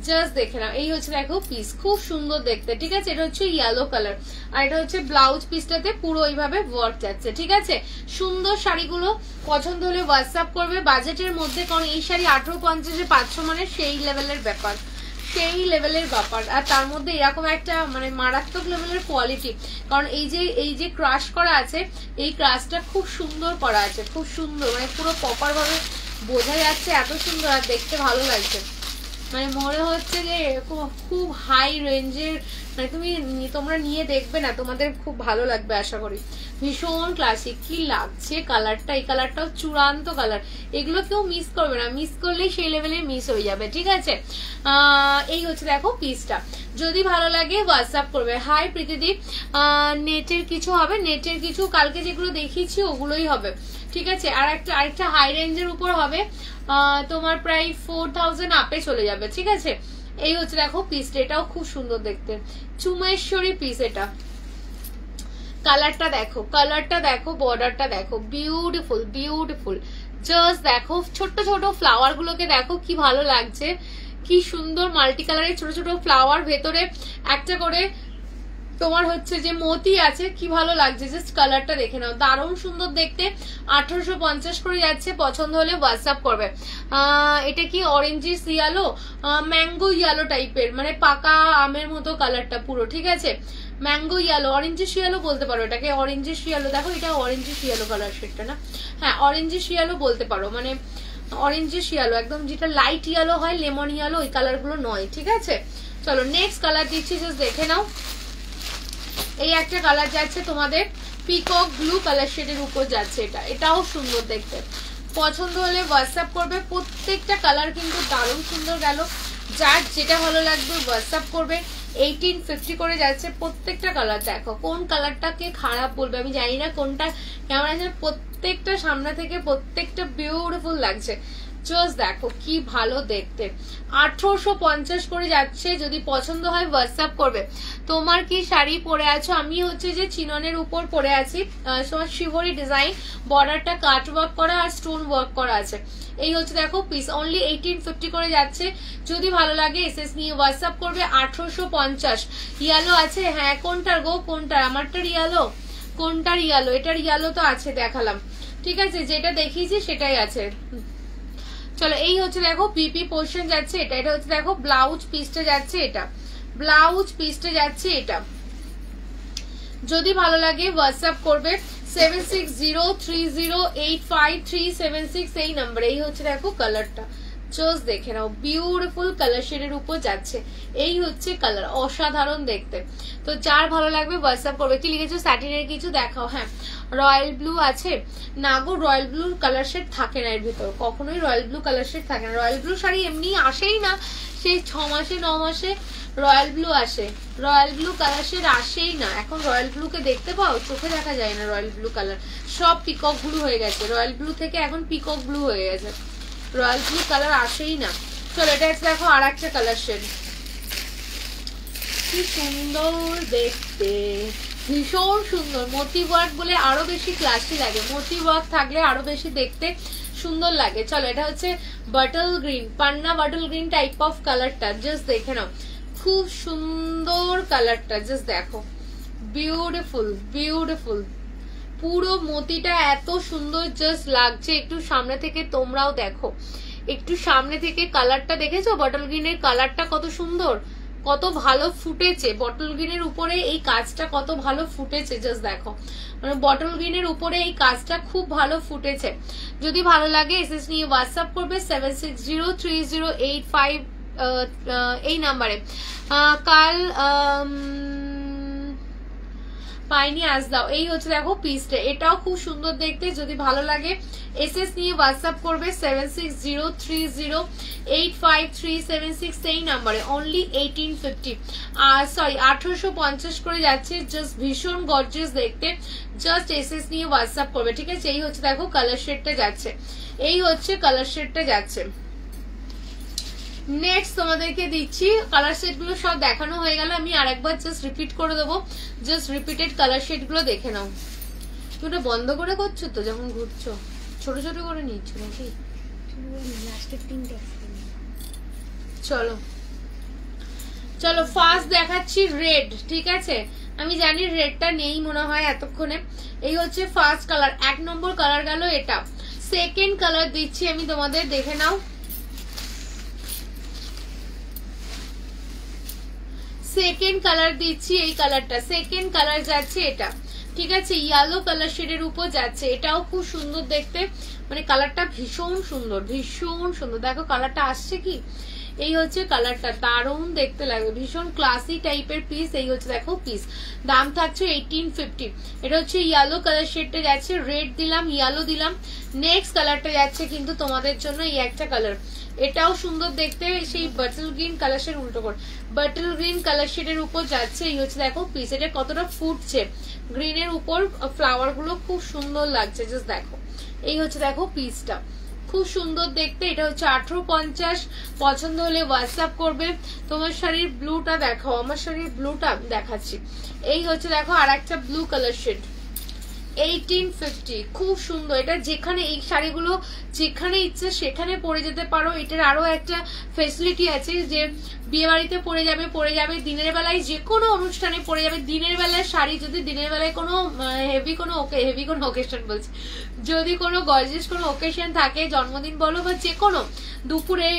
জাস্ট দেখে নাও, এই হচ্ছে দেখো পিস, খুব সুন্দর দেখতে, ঠিক আছে। এটা হচ্ছে ইয়েলো কালার, আর এটা হচ্ছে ব্লাউজ পিসটাতে পুরো এইভাবে ওয়ার্ক যাচ্ছে, ঠিক আছে। সুন্দর শাড়িগুলো পছন্দ হলে হোয়াটসঅ্যাপ করবে বাজেটের মধ্যে, কারণ এই শাড়ি 1850-এ 500 মানে সেই লেভেলের ব্যাপার, সেই লেভেলের ব্যাপার। আর তার মধ্যে এরকম একটা মানে মারাত্মক লেভেলের কোয়ালিটি, কারণ এই যে ক্রাশ করা আছে, এই ক্রাশটা খুব সুন্দর করা আছে, খুব সুন্দর, মানে পুরো প্রপার ভাবে বোঝা যাচ্ছে, এত সুন্দর আর দেখতে ভালো লাগছে। মানে মনে হচ্ছে যে খুব হাই রেঞ্জের, মানে তোমরা নিয়ে দেখবে না, তোমাদের খুব ভালো লাগবে আশা করি। ভীষণ ক্লাসিক, কি লাগছে কালারটা, এই কালারটাও চূড়ান্ত কালার, এগুলো কেউ মিস করবে না, মিস করলেই সেই লেভেলে মিস হয়ে যাবে, ঠিক আছে। এই হচ্ছে দেখো পিসটা, যদি ভালো লাগে হোয়াটসঅ্যাপ করবে। হাই প্রীতিদীপ, নেটের কিছু হবে, নেটের কিছু কালকে যেগুলো দেখিয়েছি ওগুলোই হবে, ঠিক আছে। আরেকটা হাই রেঞ্জের উপর হবে, তোমার প্রায় 4000 আপে চলে যাবে, ঠিক আছে। এই হচ্ছে দেখো পিসটা, এটাও খুব সুন্দর দেখতে, চুমেশ্বরী পিস। এটা কালারটা দেখো, কালারটা দেখো, বর্ডারটা দেখো, বিউটিফুল বিউটিফুল। জাস্ট দেখো ছোট্ট ছোট ফ্লাওয়ার গুলোকে দেখো কি ভালো লাগছে, কি সুন্দর মাল্টি কালারের ছোট ছোট ফ্লাওয়ার, ভেতরে একটা করে তোমার হচ্ছে যে মতি আছে, কি ভালো লাগছে। জাস্ট কালারটা দেখে নাও, দারুণ সুন্দর দেখতে। 1850 করে যাচ্ছে, পছন্দ হলে হোয়াটসঅ্যাপ করবে। এটা কি অরেঞ্জিস ইয়ালো, ম্যাঙ্গো ইয়ালো টাইপের, মানে পাকা আমের মতো কালারটা পুরো, ঠিক আছে। ম্যাঙ্গো ইয়ালো, অরেঞ্জিস ইয়ালো বলতে পারো এটাকে, অরেঞ্জিস ইয়ালো। দেখো এটা অরেঞ্জিস ইয়ালো কালার শেডটা না, হ্যাঁ অরেঞ্জিস ইয়ালো বলতে পারো, মানে অরেঞ্জিস ইয়ালো একদম, যেটা লাইট ইয়ালো হয়, লেমন ইয়ালো, ওই কালার গুলো নয়, ঠিক আছে। চলো নেক্সট কালার দিচ্ছি, জাস্ট দেখে নাও। এই একটা কালার যাচ্ছে তোমাদের পিকক ব্লু কালার শেডের উপর যাচ্ছে, এটাও সুন্দর দেখতে, পছন্দ হলে হোয়াটসঅ্যাপ করবে। প্রত্যেকটা কালার কিন্তু দারুণ সুন্দর গেল, যার যেটা ভালো লাগবে হোয়াটসঅ্যাপ করবে। 1850 করে যাচ্ছে প্রত্যেকটা কালার। দেখো কোন কালারটাকে খারাপ বলবে আমি জানি না, কোনটা কেমন আছে, প্রত্যেকটা সামনে থেকে প্রত্যেকটা বিউটিফুল লাগছে। জাস্ট দেখো কি ভালো দেখতে, 1850 করে যাচ্ছে, যদি পছন্দ হয় হোয়াটসঅ্যাপ করবে। তোমার কি শাড়ি পরে আছো? আমি হচ্ছে যে চিননের উপর পরে আছি, তোমার শিভরি ডিজাইন, বর্ডারটা কাট ওয়ার্ক করা আর স্টোন ওয়ার্ক করা আছে। এই হচ্ছে দেখো পিস, অনলি 1850 করে যাচ্ছে, যদি ভালো লাগে এসএস নিয়ে হোয়াটসঅ্যাপ করবে। 1850 ইয়ালো আছে, হ্যাঁ কোনটার গো, কোনটার? আমারটার ইয়ালো, কোনটার ইয়ালো? এটার ইয়ালো তো আছে, দেখালাম, ঠিক আছে, যেটা দেখিয়েছি সেটাই আছে। চলো এই হচ্ছে দেখো পিপি পোর্শন যাচ্ছে, এটা হচ্ছে দেখো ব্লাউজ পিসটা যাচ্ছে, এটা ব্লাউজ পিসটা যাচ্ছে। এটা যদি ভালো লাগে হোয়াটসঅ্যাপ করবে 7603085376 এই নাম্বার। এই হচ্ছে দেখো কালারটা, জাস্ট দেখে নাও, বিউটিফুল কালার শেডের উপর যাচ্ছে, এই হচ্ছে কালার, অসাধারণ দেখতে। তো যার ভালো লাগবে হোয়াটসঅ্যাপ করবে। কি লিখেছো? স্যাটিনের কিছু দেখাও। হ্যাঁ রয়্যাল ব্লু আছে না গো, রয়্যাল ব্লুর কালার শেড থাকে না এর ভিতর, কখনোই রয়্যাল ব্লু কালার শেড থাকে না। রয়্যাল ব্লু শাড়ি এমনি আসেই না, সেই 6 মাসে 9 মাসে রয়্যাল ব্লু আসে, রয়্যাল ব্লু কালার শেড আসেই না। এখন রয়্যাল ব্লুকে দেখতে পাও? চোখে দেখা যায় না রয়্যাল ব্লু কালার, সব পিকক ব্লু হয়ে গেছে, রয়্যাল ব্লু থেকে এখন পিকক ব্লু হয়ে গেছে, রয়্যাল ব্লু কালার আসেই না। চলো এটা হচ্ছে দেখো আর একটা কালার শেড, কি সুন্দর দেখতে, ভীষণ সুন্দর। মোটি ওয়ার্ক বলে আরো বেশি ক্লাসি লাগে, মোটি ওয়ার্ক থাকলে আরো বেশি দেখতে সুন্দর লাগে। চলো এটা হচ্ছে bottle green, Panna bottle green type of কালারটা, জাস্ট দেখে নাও, খুব সুন্দর কালারটা, জাস্ট দেখো, বিউটিফুল বিউটিফুল, পুরো মতিটা এত সুন্দর জাস্ট লাগছে। একটু সামনে থেকে তোমরাও দেখো, একটু সামনে থেকে কালারটা দেখেছো? বটল গ্রিনের কালারটা কত সুন্দর, কত ভালো ফুটেছে, বটল গ্রিনের উপরে এই কাজটা কত ভালো ফুটেছে, জাস্ট দেখো, মানে বটল গ্রিনের উপরে এই কাজটা খুব ভালো ফুটেছে। যদি ভালো লাগে এসএস নিয়ে হোয়াটসঅ্যাপ করবে 76030853 এই নাম্বারে। কাল পাইনি আজ দাও। এই হচ্ছে দেখো পিসটা, এটাও খুব সুন্দর দেখতে, যদি ভালো লাগে এসএস নিয়ে হোয়াটসঅ্যাপ করবে 7603085376 এই নাম্বারে। অনলি 1850, সরি 1850 করে যাচ্ছে, জাস্ট ভীষণ গর্জিয়াস দেখতে, জাস্ট এসএস নিয়ে হোয়াটসঅ্যাপ করবে, ঠিক আছে। এই হচ্ছে দেখো কালার শেডটা যাচ্ছে, এই হচ্ছে কালার শেডটা যাচ্ছে। নেক্সট তোমাদেরকে দিচ্ছি, কালার সেট গুলো সব দেখানো হয়ে গেল, আমি আরেকবার জাস্ট রিপিট করে দেবো, জাস্ট রিপিটেড কালার সেট গুলো দেখে নাও। তুমি বন্ধ করে করছো তো যখন ঘুরছো, ছোট ছোট করে নিচ্ছ নাকি? চলো চলো ফার্স্ট দেখাচ্ছি রেড, ঠিক আছে? আমি জানি রেডটা নেই মনে হয় এতক্ষণে। এই হচ্ছে ফার্স্ট কালার, 1 নম্বর কালার গেল এটা। সেকেন্ড কালার দিচ্ছি আমি তোমাদের, দেখে নাও। সেকেন্ড কালার দিচ্ছি এই কালারটা, সেকেন্ড কালার যাচ্ছে এটা, ঠিক আছে? ইয়েলো কালার শেডের উপর যাচ্ছে, এটাও খুব সুন্দর দেখতে, মানে কালারটা ভীষণ সুন্দর, ভীষণ সুন্দর। দেখো কালারটা আসছে কি, এই হচ্ছে কালারটা, দারুণ দেখতে লাগবে, ভীষণ ক্লাসি টাইপের পিস। এই হচ্ছে দেখো পিস, দাম থাকছে 1850। এটা হচ্ছে ইয়েলো কালার শেডটা যাচ্ছে, রেড দিলাম, ইয়েলো দিলাম। নেক্সট কালারটা যাচ্ছে কিন্তু তোমাদের জন্য এই একটা কালার, এটাও সুন্দর দেখতে, সেই বাটল গ্রিন কালার শেড, উল্টো করে বাটল গ্রিন কালার শেডের উপর যাচ্ছে। এই হচ্ছে দেখো পিস, এটা কতটা ফুটছে গ্রিনের উপর, ফ্লাওয়ার গুলো খুব সুন্দর লাগছে, জাস্ট দেখো। এই হচ্ছে দেখো পিসটা, খুব সুন্দর দেখতে। এটা হচ্ছে 1850। পছন্দ হলে হোয়াটসঅ্যাপ করবে। তোমার শাড়ির ব্লুটা দেখাও, আমার শাড়ির ব্লুটা দেখাচ্ছি। এই হচ্ছে দেখো আর একটা ব্লু কালার শেড, 1850, খুব সুন্দর। এটা যেখানে, এই শাড়িগুলো যেখানে ইচ্ছে সেখানে পরে যেতে পারো। এটার আরো একটা ফেসিলিটি আছে যে বিয়ে বাড়িতে পরে যাবে, দিনের বেলায় যে কোনো অনুষ্ঠানে পরে যাবে। দিনের বেলায় শাড়ি, যদি দিনের বেলায় কোনো হেভি কোনো ওকেশন বলছি, যদি কোনো গর্জিয়াস কোনো ওকেশন থাকে, জন্মদিন বলো বা যে কোনো, দুপুরে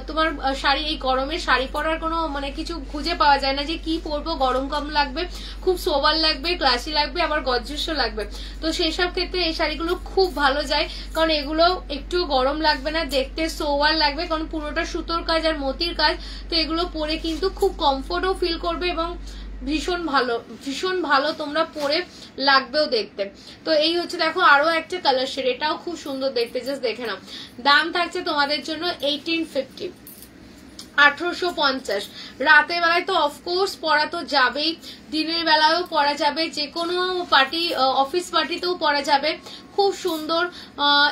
তোমার শাড়ি, এই গরমে শাড়ি পরার কোনো মানে কিছু খুঁজে পাওয়া যায় না যে কি পরবো, গরম কম লাগবে, খুব সোবার লাগবে, ক্লাসি লাগবে, আবার গর্জিয়াসও লাগবে। তো সেই সব ক্ষেত্রে এই শাড়িগুলো খুব ভালো যায়, কারণ এগুলো একটু গরম লাগবে না, দেখতে সোবার লাগবে, কারণ পুরোটা সুতোর কাজ আর মতির কাজ। তো এগুলো পরে কিন্তু খুব কমফোর্টও ফিল করবে এবং ভীষণ ভালো তোমরা পরে লাগবেও দেখতে। তো এই হচ্ছে দেখো আরো একটা কালার শেড, এটাও খুব সুন্দর দেখতে, জাস্ট দেখে নাও। দাম থাকছে তোমাদের জন্য 1850, 1850। রাতের বেলায় তো অফকোর্স পরা তো যাবেই, দিনের বেলায়ও পরা যাবে, যে কোনো পার্টি, অফিস পার্টিতেও পরা যাবে, খুব সুন্দর।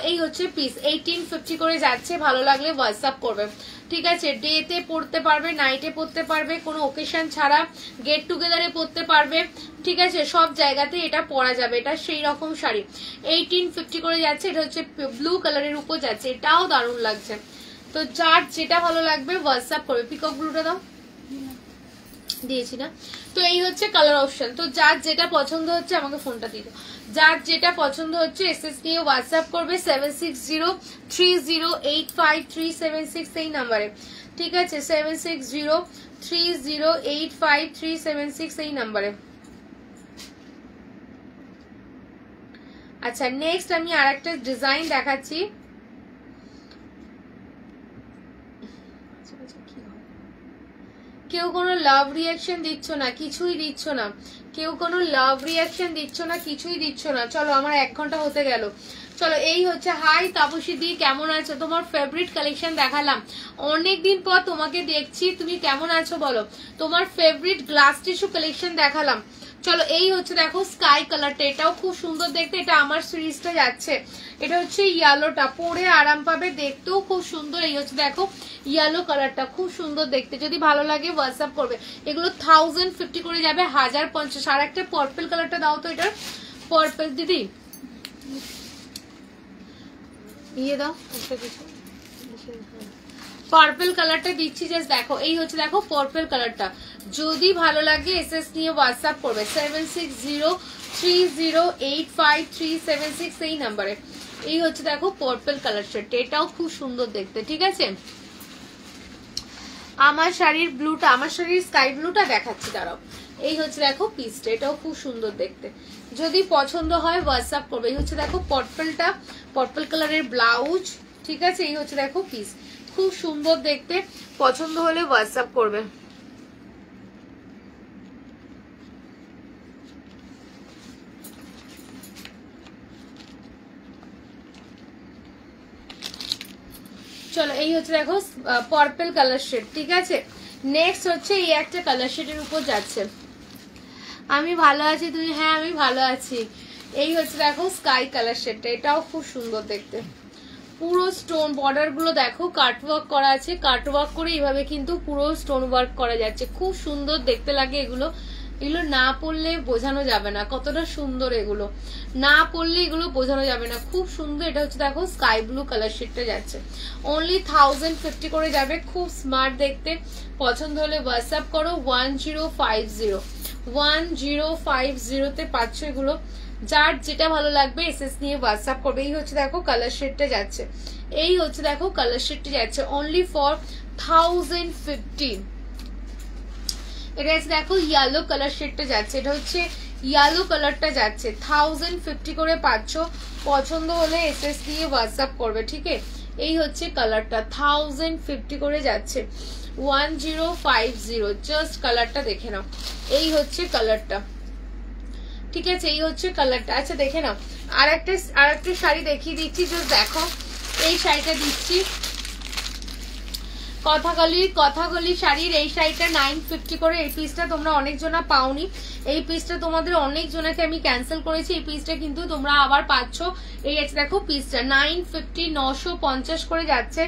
এই হচ্ছে পিস, 1850 করে যাচ্ছে। ভালো লাগলে হোয়াটসঅ্যাপ করবে, ঠিক আছে? ডেতে পড়তে পারবে, নাইটে পড়তে পারবে, কোনো ওকেশন ছাড়া গেট টুগেদারে পড়তে পারবে, ঠিক আছে? সব জায়গাতে এটা পরা যাবে। এটা সেই রকম শাড়ি, 1850 করে যাচ্ছে। এটা হচ্ছে ব্লু কালারের উপর যাচ্ছে, এটাও দারুণ লাগছে। তো যার যেটা ভালো লাগবে হোয়াটসঅ্যাপ করবে। পিকক ব্লুটা দাও, দিয়েছি না? তো এই হচ্ছে কালার অপশন। তো যার যেটা পছন্দ হচ্ছে আমাকে ফোনটা দিয়ে দাও, যার যেটা পছন্দ হচ্ছে এসএস নিয়ে হোয়াটসঅ্যাপ করবে 7603085376 এই নাম্বারে, ঠিক আছে? 7603085376 এই নাম্বারে। আচ্ছা নেক্সট আমি আর একটা ডিজাইন দেখাচ্ছি। কেউ কোনো লাভ রিয়াকশন দিচ্ছ না, কিছুই দিচ্ছ না, কেউ কোনো লাভ রিয়াকশন দিচ্ছ না, কিছুই দিচ্ছ না। চলো আমার 1 ঘন্টা হতে গেল। চলো এই হচ্ছে, হাই তাপসী দি, কেমন আছো? তোমার ফেভারিট কালেকশন দেখালাম, অনেকদিন পর তোমাকে দেখছি, তুমি কেমন আছো বলো? তোমার ফেভারিট গ্লাস টিস্যু কালেকশন দেখালাম। চলো এই হচ্ছে দেখো স্কাই কালারটা, এটাও খুব সুন্দর দেখতে, এটা আমার সিরিজটা যাচ্ছে। এটা হচ্ছে ইয়েলোটা, পরে আরাম পাবে, দেখতেও খুব সুন্দর। এই হচ্ছে দেখো ইয়েলো কালারটা, খুব সুন্দর দেখতে। যদি ভালো লাগে হোয়াটসঅ্যাপ করবে। এগুলো 1050 করে যাবে, 1050। আর একটা পার্পল কালারটা দাও তো, এটার পার্পল দিদি ইয়ে দাও, একটা কিছু পার্পল কালারটা দিচ্ছি, জাস্ট দেখো। এই হচ্ছে দেখো পার্পল কালারটা, যদি ভালো লাগে এসএস নিয়ে হোয়াটসঅ্যাপ করবে 7603085376 এই নাম্বারে। এই হচ্ছে দেখো পার্পল কালার শেড, এটাও খুব সুন্দর দেখতে, ঠিক আছে? আমার শাড়ির ব্লুটা, আমার শাড়ির স্কাই ব্লুটা দেখাচ্ছি, দাঁড়াও। এই হচ্ছে দেখো পিসটা, এটাও খুব সুন্দর দেখতে, যদি পছন্দ হয় হোয়াটসঅ্যাপ করবে। এই হচ্ছে দেখো পার্পলটা, পার্পল কালারের ব্লাউজ, ঠিক আছে? এই হচ্ছে দেখো পিস, খুব সুন্দর দেখতে, পছন্দ হলে হোয়াটসঅ্যাপ করবে। চলো এই হচ্ছে দেখো পার্পল কালার শেড, ঠিক আছে? নেক্সট হচ্ছে এই একটা কালার শেডের উপর যাচ্ছে। আমি ভালো আছি, তুমি? হ্যাঁ আমি ভালো আছি। এই হচ্ছে দেখো স্কাই কালার শেডটা, এটাও খুব সুন্দর দেখতে, পুরো স্টোন বর্ডার গুলো দেখো কাটওয়ার্ক করা আছে, কাটওয়ার্ক করে এইভাবে কিন্তু পুরো স্টোন ওয়ার্ক করা যাচ্ছে, খুব সুন্দর দেখতে লাগে এগুলো। এগুলো না পরলে বোঝানো যাবে না কতটা সুন্দর, এগুলো না পরলে এগুলো বোঝানো যাবে না, খুব সুন্দর। এটা হচ্ছে দেখো স্কাই ব্লু কালার শেডটা যাচ্ছে, অনলি 1050 করে যাবে, খুব স্মার্ট দেখতে। পছন্দ হলে হোয়াটসঅ্যাপ করো 1050 পাচ্ছ এগুলো। যার যেটা ভালো লাগবে এসএস নিয়ে হোয়াটসঅ্যাপ করবে। এই হচ্ছে দেখো কালার শেডটা যাচ্ছে, এই হচ্ছে দেখো কালার শেডটা যাচ্ছে অনলি ফর 1050। এটা হচ্ছে দেখো ইয়েলো কালার শেডটা যাচ্ছে, এটা হচ্ছে ইয়েলো কালারটা যাচ্ছে 1050 করে পাচ্ছ। পছন্দ হলে এসএস দিয়ে হোয়াটসঅ্যাপ করবে, ঠিক আছে। এই হচ্ছে কালারটা 1050 করে যাচ্ছে 1050, জাস্ট কালারটা দেখে নাও। এই হচ্ছে কালারটা, ঠিক আছে, এই হচ্ছে কালারটা। আচ্ছা দেখে নাও, আর একটা শাড়ি দেখিয়ে দিচ্ছি, জাস্ট দেখো। এই শাড়িটা দিচ্ছি কথাকলি শাড়ির, এই শাড়িটা 950 করে। এই পিসটা তোমরা অনেকজনা পাওনি, এই পিসটা তোমাদের অনেকজনাকে আমি ক্যান্সেল করেছি, এই পিসটা কিন্তু তোমরা আবার পাচ্ছ। এই আছে দেখো পিসটা 950, 950 করে যাচ্ছে।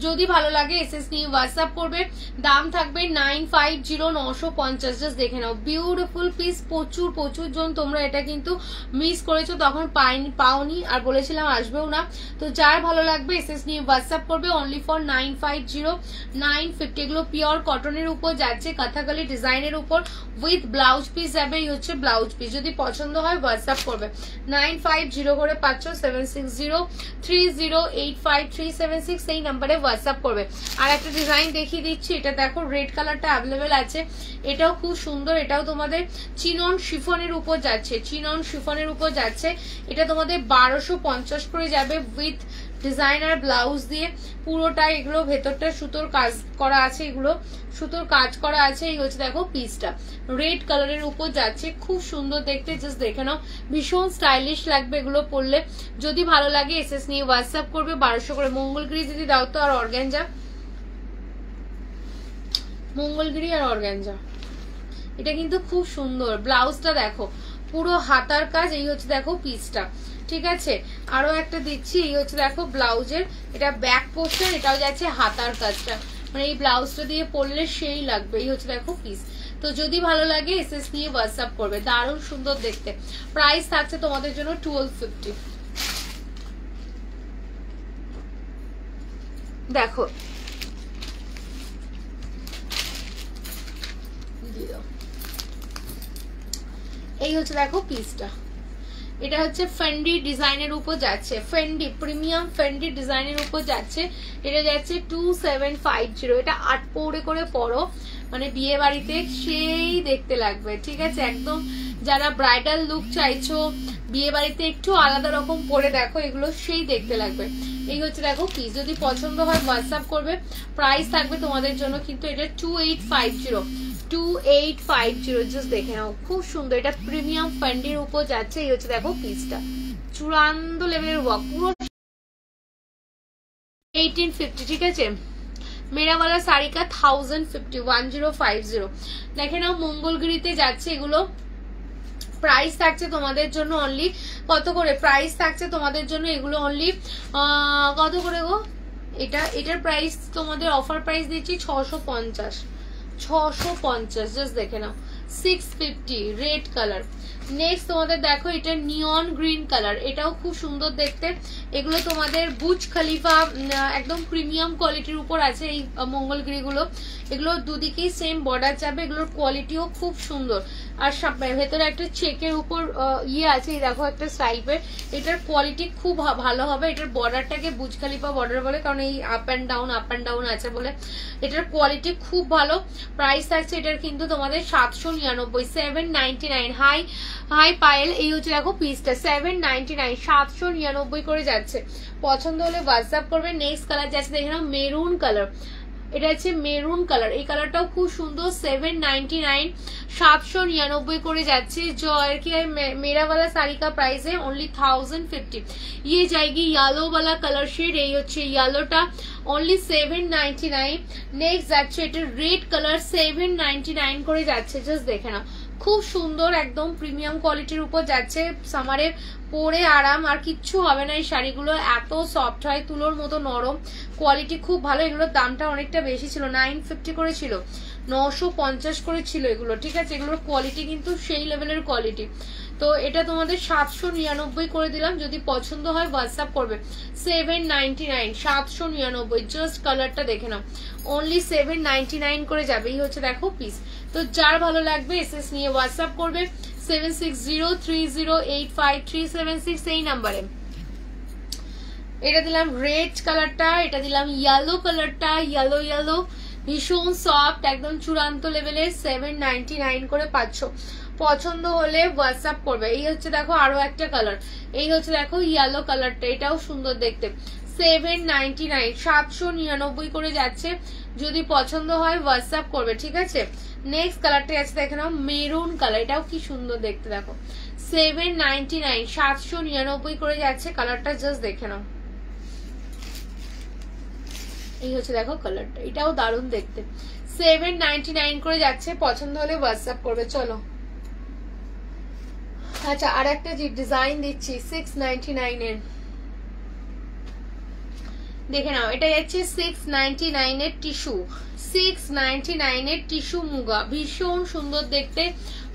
যদি ভালো লাগে এসএস নিয়ে হোয়াটসঅ্যাপ করবে, দাম থাকবে 950, 950। জাস্ট দেখে নাও, বিউটিফুল পিস। প্রচুর জন তোমরা এটা কিন্তু মিস করেছো, তখন পাওনি আর বলেছিলাম আসবেও না। তো যার ভালো লাগবে এসএস নিয়ে হোয়াটসঅ্যাপ করবে, অনলি ফর 950, 950। এগুলো পিওর কটনের উপর যাচ্ছে, কথাকালি ডিজাইনের উপর, উইথ ব্লাউজ পিস যাবে। এই হচ্ছে ব্লাউজ পিস, যদি পছন্দ হয় হোয়াটসঅ্যাপ করবে 950 করে পাচ্ছ। 7603085376 এই নাম্বারে হোয়াটসঅ্যাপ করবে। আর একটা ডিজাইন দেখিয়ে দিচ্ছি, এটা দেখো রেড কালারটা অ্যাভেলেবেল আছে, এটাও খুব সুন্দর। এটাও তোমাদের চিনন শিফনের উপর যাচ্ছে, চিনন শিফনের উপর যাচ্ছে। এটা তোমাদের 1250 করে যাবে, উইথ ডিজাইনার ব্লাউজ দিয়ে পুরোটা। এগুলো ভেতরটা সুতোর কাজ করা আছে, এগুলো সুতোর কাজ করা আছে। এই হচ্ছে দেখো পিসটা রেড কালারের উপর যাচ্ছে, খুব সুন্দর দেখতে। জাস্ট দেখে নাও, ভীষণ স্টাইলিশ লাগবে এগুলো পরলে। যদি ভালো লাগে এসএস নিয়ে হোয়াটসঅ্যাপ করবে। 1200 করে। মঙ্গলগিরি যদি দাও তো, আর অর্গানজা, মঙ্গলগিরি আর অর্গানজা, এটা কিন্তু খুব সুন্দর। ব্লাউজটা দেখো পুরো হাতার কাজ। এই হচ্ছে দেখো পিসটা, ঠিক আছে। আরো একটা দিচ্ছি, এই হচ্ছে দেখো ব্লাউজের, এটা ব্যাক পোর্শন, এটাও যাচ্ছে হাতার কাজটা, মানে এই ব্লাউজটা দিয়ে পরলে সেই লাগবে। এই হচ্ছে দেখো পিস। তো যদি ভালো লাগে এসএস নিয়ে হোয়াটসঅ্যাপ করবে, দারুণ সুন্দর দেখতে। প্রাইস থাকছে তোমাদের জন্য 1250। দেখো এই হচ্ছে দেখো পিসটা, এটা হচ্ছে ফেন্ডি ডিজাইনের উপর যাচ্ছে, ফেন্ডি প্রিমিয়াম ফেন্ডি ডিজাইনের উপর যাচ্ছে। এটা যাচ্ছে 2750। এটা 8 পৌড়ে করে পরো, মানে বিয়ে বাড়িতে সেই দেখতে লাগবে, ঠিক আছে। একদম যারা ব্রাইডাল লুক চাইছো, বিয়ে বাড়িতে একটু আলাদা রকম পরে দেখো, এগুলো সেই দেখতে লাগবে। এই হচ্ছে দেখো পিস, যদি পছন্দ হয় হোয়াটসঅ্যাপ করবে। প্রাইস থাকবে তোমাদের জন্য কিন্তু এটা 2850। জাস্ট দেখে নাও, খুব সুন্দর। এটা প্রিমিয়াম ফ্যান্ডির উপর যাচ্ছে। এই হচ্ছে দেখো পিসটা, চূড়ান্ত লেভেলের ওয়ার্ক, পুরো 1850, ঠিক আছে। মেরাওয়ালা শাড়ি কা 1050। দেখে নাও, মঙ্গলগিরিতে যাচ্ছে এগুলো। প্রাইস থাকছে তোমাদের জন্য অনলি কত করে? প্রাইস থাকছে তোমাদের জন্য এগুলো অনলি কত করে গো? এটার প্রাইস তোমাদের অফার প্রাইস দিচ্ছি 650। জাস্ট দেখে নাও, 650 রেড কালার। নেক্সট তোমাদের দেখো, এটা নিয়ন গ্রিন কালার, এটাও খুব সুন্দর দেখতে। এগুলো তোমাদের বুর্জ খলিফা একদম প্রিমিয়াম কোয়ালিটির উপর আছে এই মঙ্গলগিরি গুলো। এগুলো দুদিকেই সেম বর্ডার যাবে, এগুলোর কোয়ালিটিও খুব সুন্দর। আর ভেতরে একটা চেকের উপর ইয়ে আছে, এই দেখো একটা স্টাইপের, এটার কোয়ালিটি খুব ভালো হবে। এটার বর্ডারটাকে বুর্জ খলিফা বর্ডার বলে, কারণ এই আপ অ্যান্ড ডাউন আছে বলে। এটার কোয়ালিটি খুব ভালো। প্রাইস থাকছে এটার কিন্তু তোমাদের 799, 799। হাই পায়েল, এই হচ্ছে দেখো পিসটা 799, 799 করে যাচ্ছে। পছন্দ হলে হোয়াটসঅ্যাপ করবে। নেক্সট কালার যাচ্ছে দেখে নাও, মেরুন কালার। এটা হচ্ছে মেরুন কালার, এই কালারটাও খুব সুন্দর। 799, 799 করে যাচ্ছে। जॉय की मेरा वाला साड़ी का प्राइस है ओनली 1050। ये जाएगी येलो वाला कलर शेड, এই হচ্ছে ইয়েলোটা only 799। নেক্সট যাচ্ছে এটা রেড কালার, 799 করে যাচ্ছে। জাস্ট দেখে নাও, খুব সুন্দর, একদম প্রিমিয়াম কোয়ালিটির উপর যাচ্ছে। সামারে পরে আরাম, আর কিচ্ছু হবে না। এই শাড়িগুলো এত সফট হয়, তুলোর মতো নরম, কোয়ালিটি খুব ভালো। এগুলোর দামটা অনেকটা বেশি ছিল, 950 করে ছিল। 950 করে ছিল এগুলো, ঠিক আছে। এগুলোর কোয়ালিটি কিন্তু সেই লেভেলের কোয়ালিটি। তো এটা তোমাদের 799 করে দিলাম, যদি পছন্দ হয় হোয়াটসঅ্যাপ করবে। 799, 799, জাস্ট কালারটা দেখে নাও, অনলি 799 করে যাবে। এই হচ্ছে দেখো পিস। তো যার ভালো লাগবে এসএস নিয়ে হোয়াটসঅ্যাপ করবে 7603085376 এই নাম্বারে। এটা দিলাম রেড কালারটা, এটা দিলাম ইয়েলো কালারটা, ইয়েলো ইয়েলো ভীষণ সফট, একদম চূড়ান্ত লেভেলের। 799 করে পাচ্ছ। পছন্দ হলে হোয়াটসঅ্যাপ করবে। এই হচ্ছে দেখো আরো একটা কালার, এই হচ্ছে দেখো ইয়েলো কালারটা, এটাও সুন্দর দেখতে। 799, 799 করে যাচ্ছে। যদি পছন্দ হয় হোয়াটসঅ্যাপ করবে, ঠিক আছে। নেক্সট কালারটা আছে দেখে নাও মেরুন কালার, এটাও কি সুন্দর দেখতে দেখো। 799, 799 করে যাচ্ছে। কালারটা জাস্ট দেখে নাও, এই হচ্ছে দেখো কালারটা, এটাও দারুণ দেখতে। 799 করে যাচ্ছে। পছন্দ হলে হোয়াটসঅ্যাপ করবে। চলো আচ্ছা, আর একটা যে ডিজাইন দিচ্ছি 699 এর, দেখে নাও। এটা যাচ্ছে 699 এর টিস্যু, 699 এর টিস্যু মুগা, ভীষণ সুন্দর দেখতে।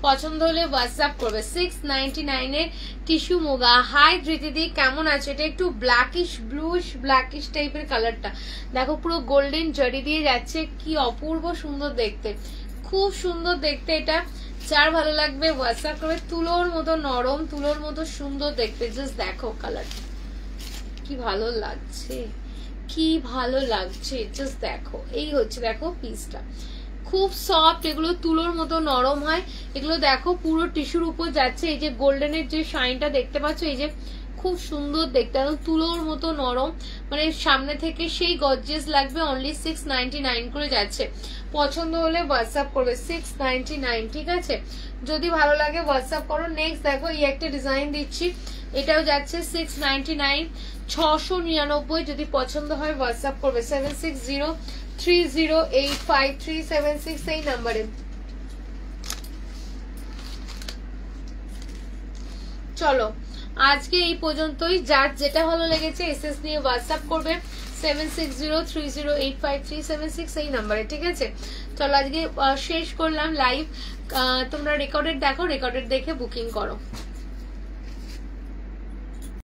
পছন্দ হলে হোয়াটসঅ্যাপ করবে। 699 এর টিস্যু মুগা। হাই ধৃতিদি, কেমন আছে? এটা একটু ব্ল্যাকিশ ব্লুইশ ব্ল্যাকিশ টাইপের কালারটা দেখো, পুরো গোল্ডেন জরি দিয়ে যাচ্ছে, কি অপূর্ব সুন্দর দেখতে, খুব সুন্দর দেখতে। এটা যার ভালো লাগবে হোয়াটসঅ্যাপ করবে। তুলোর মতো নরম, তুলোর মতো সুন্দর দেখতে, জাস্ট দেখো কালারটা কি ভালো লাগছে, কি ভালো লাগছে, জাস্ট দেখো। এই হচ্ছে দেখো পিসটা, খুব সফট, এগুলো তুলোর মতো নরম হয়। এগুলো দেখো পুরো টিস্যুর উপর যাচ্ছে। এই যে গোল্ডেনের যে শাইনটা দেখতে পাচ্ছ, এই যে খুব সুন্দর দেখতে, একদম তুলোর মতো নরম, মানে সামনে থেকে সেই গর্জিয়াস লাগবে। অনলি 699 করে যাচ্ছে। পছন্দ হলে হোয়াটসঅ্যাপ করবে। 699, ঠিক আছে। যদি ভালো লাগে হোয়াটসঅ্যাপ করো। নেক্সট দেখো এই একটা ডিজাইন দিচ্ছি, এটাও যাচ্ছে 699, 699। যদি পছন্দ হয় হোয়াটসঅ্যাপ করবে 7603085376 এই নাম্বারে। চলো আজকে এই পর্যন্তই। যার যেটা ভালো লেগেছে এসএস নিয়ে হোয়াটসঅ্যাপ করবে 7603085376 এই নাম্বারে, ঠিক আছে। চলো আজকে শেষ করলাম লাইভ। তোমরা রেকর্ডেড দেখো, রেকর্ডেড দেখে বুকিং করো।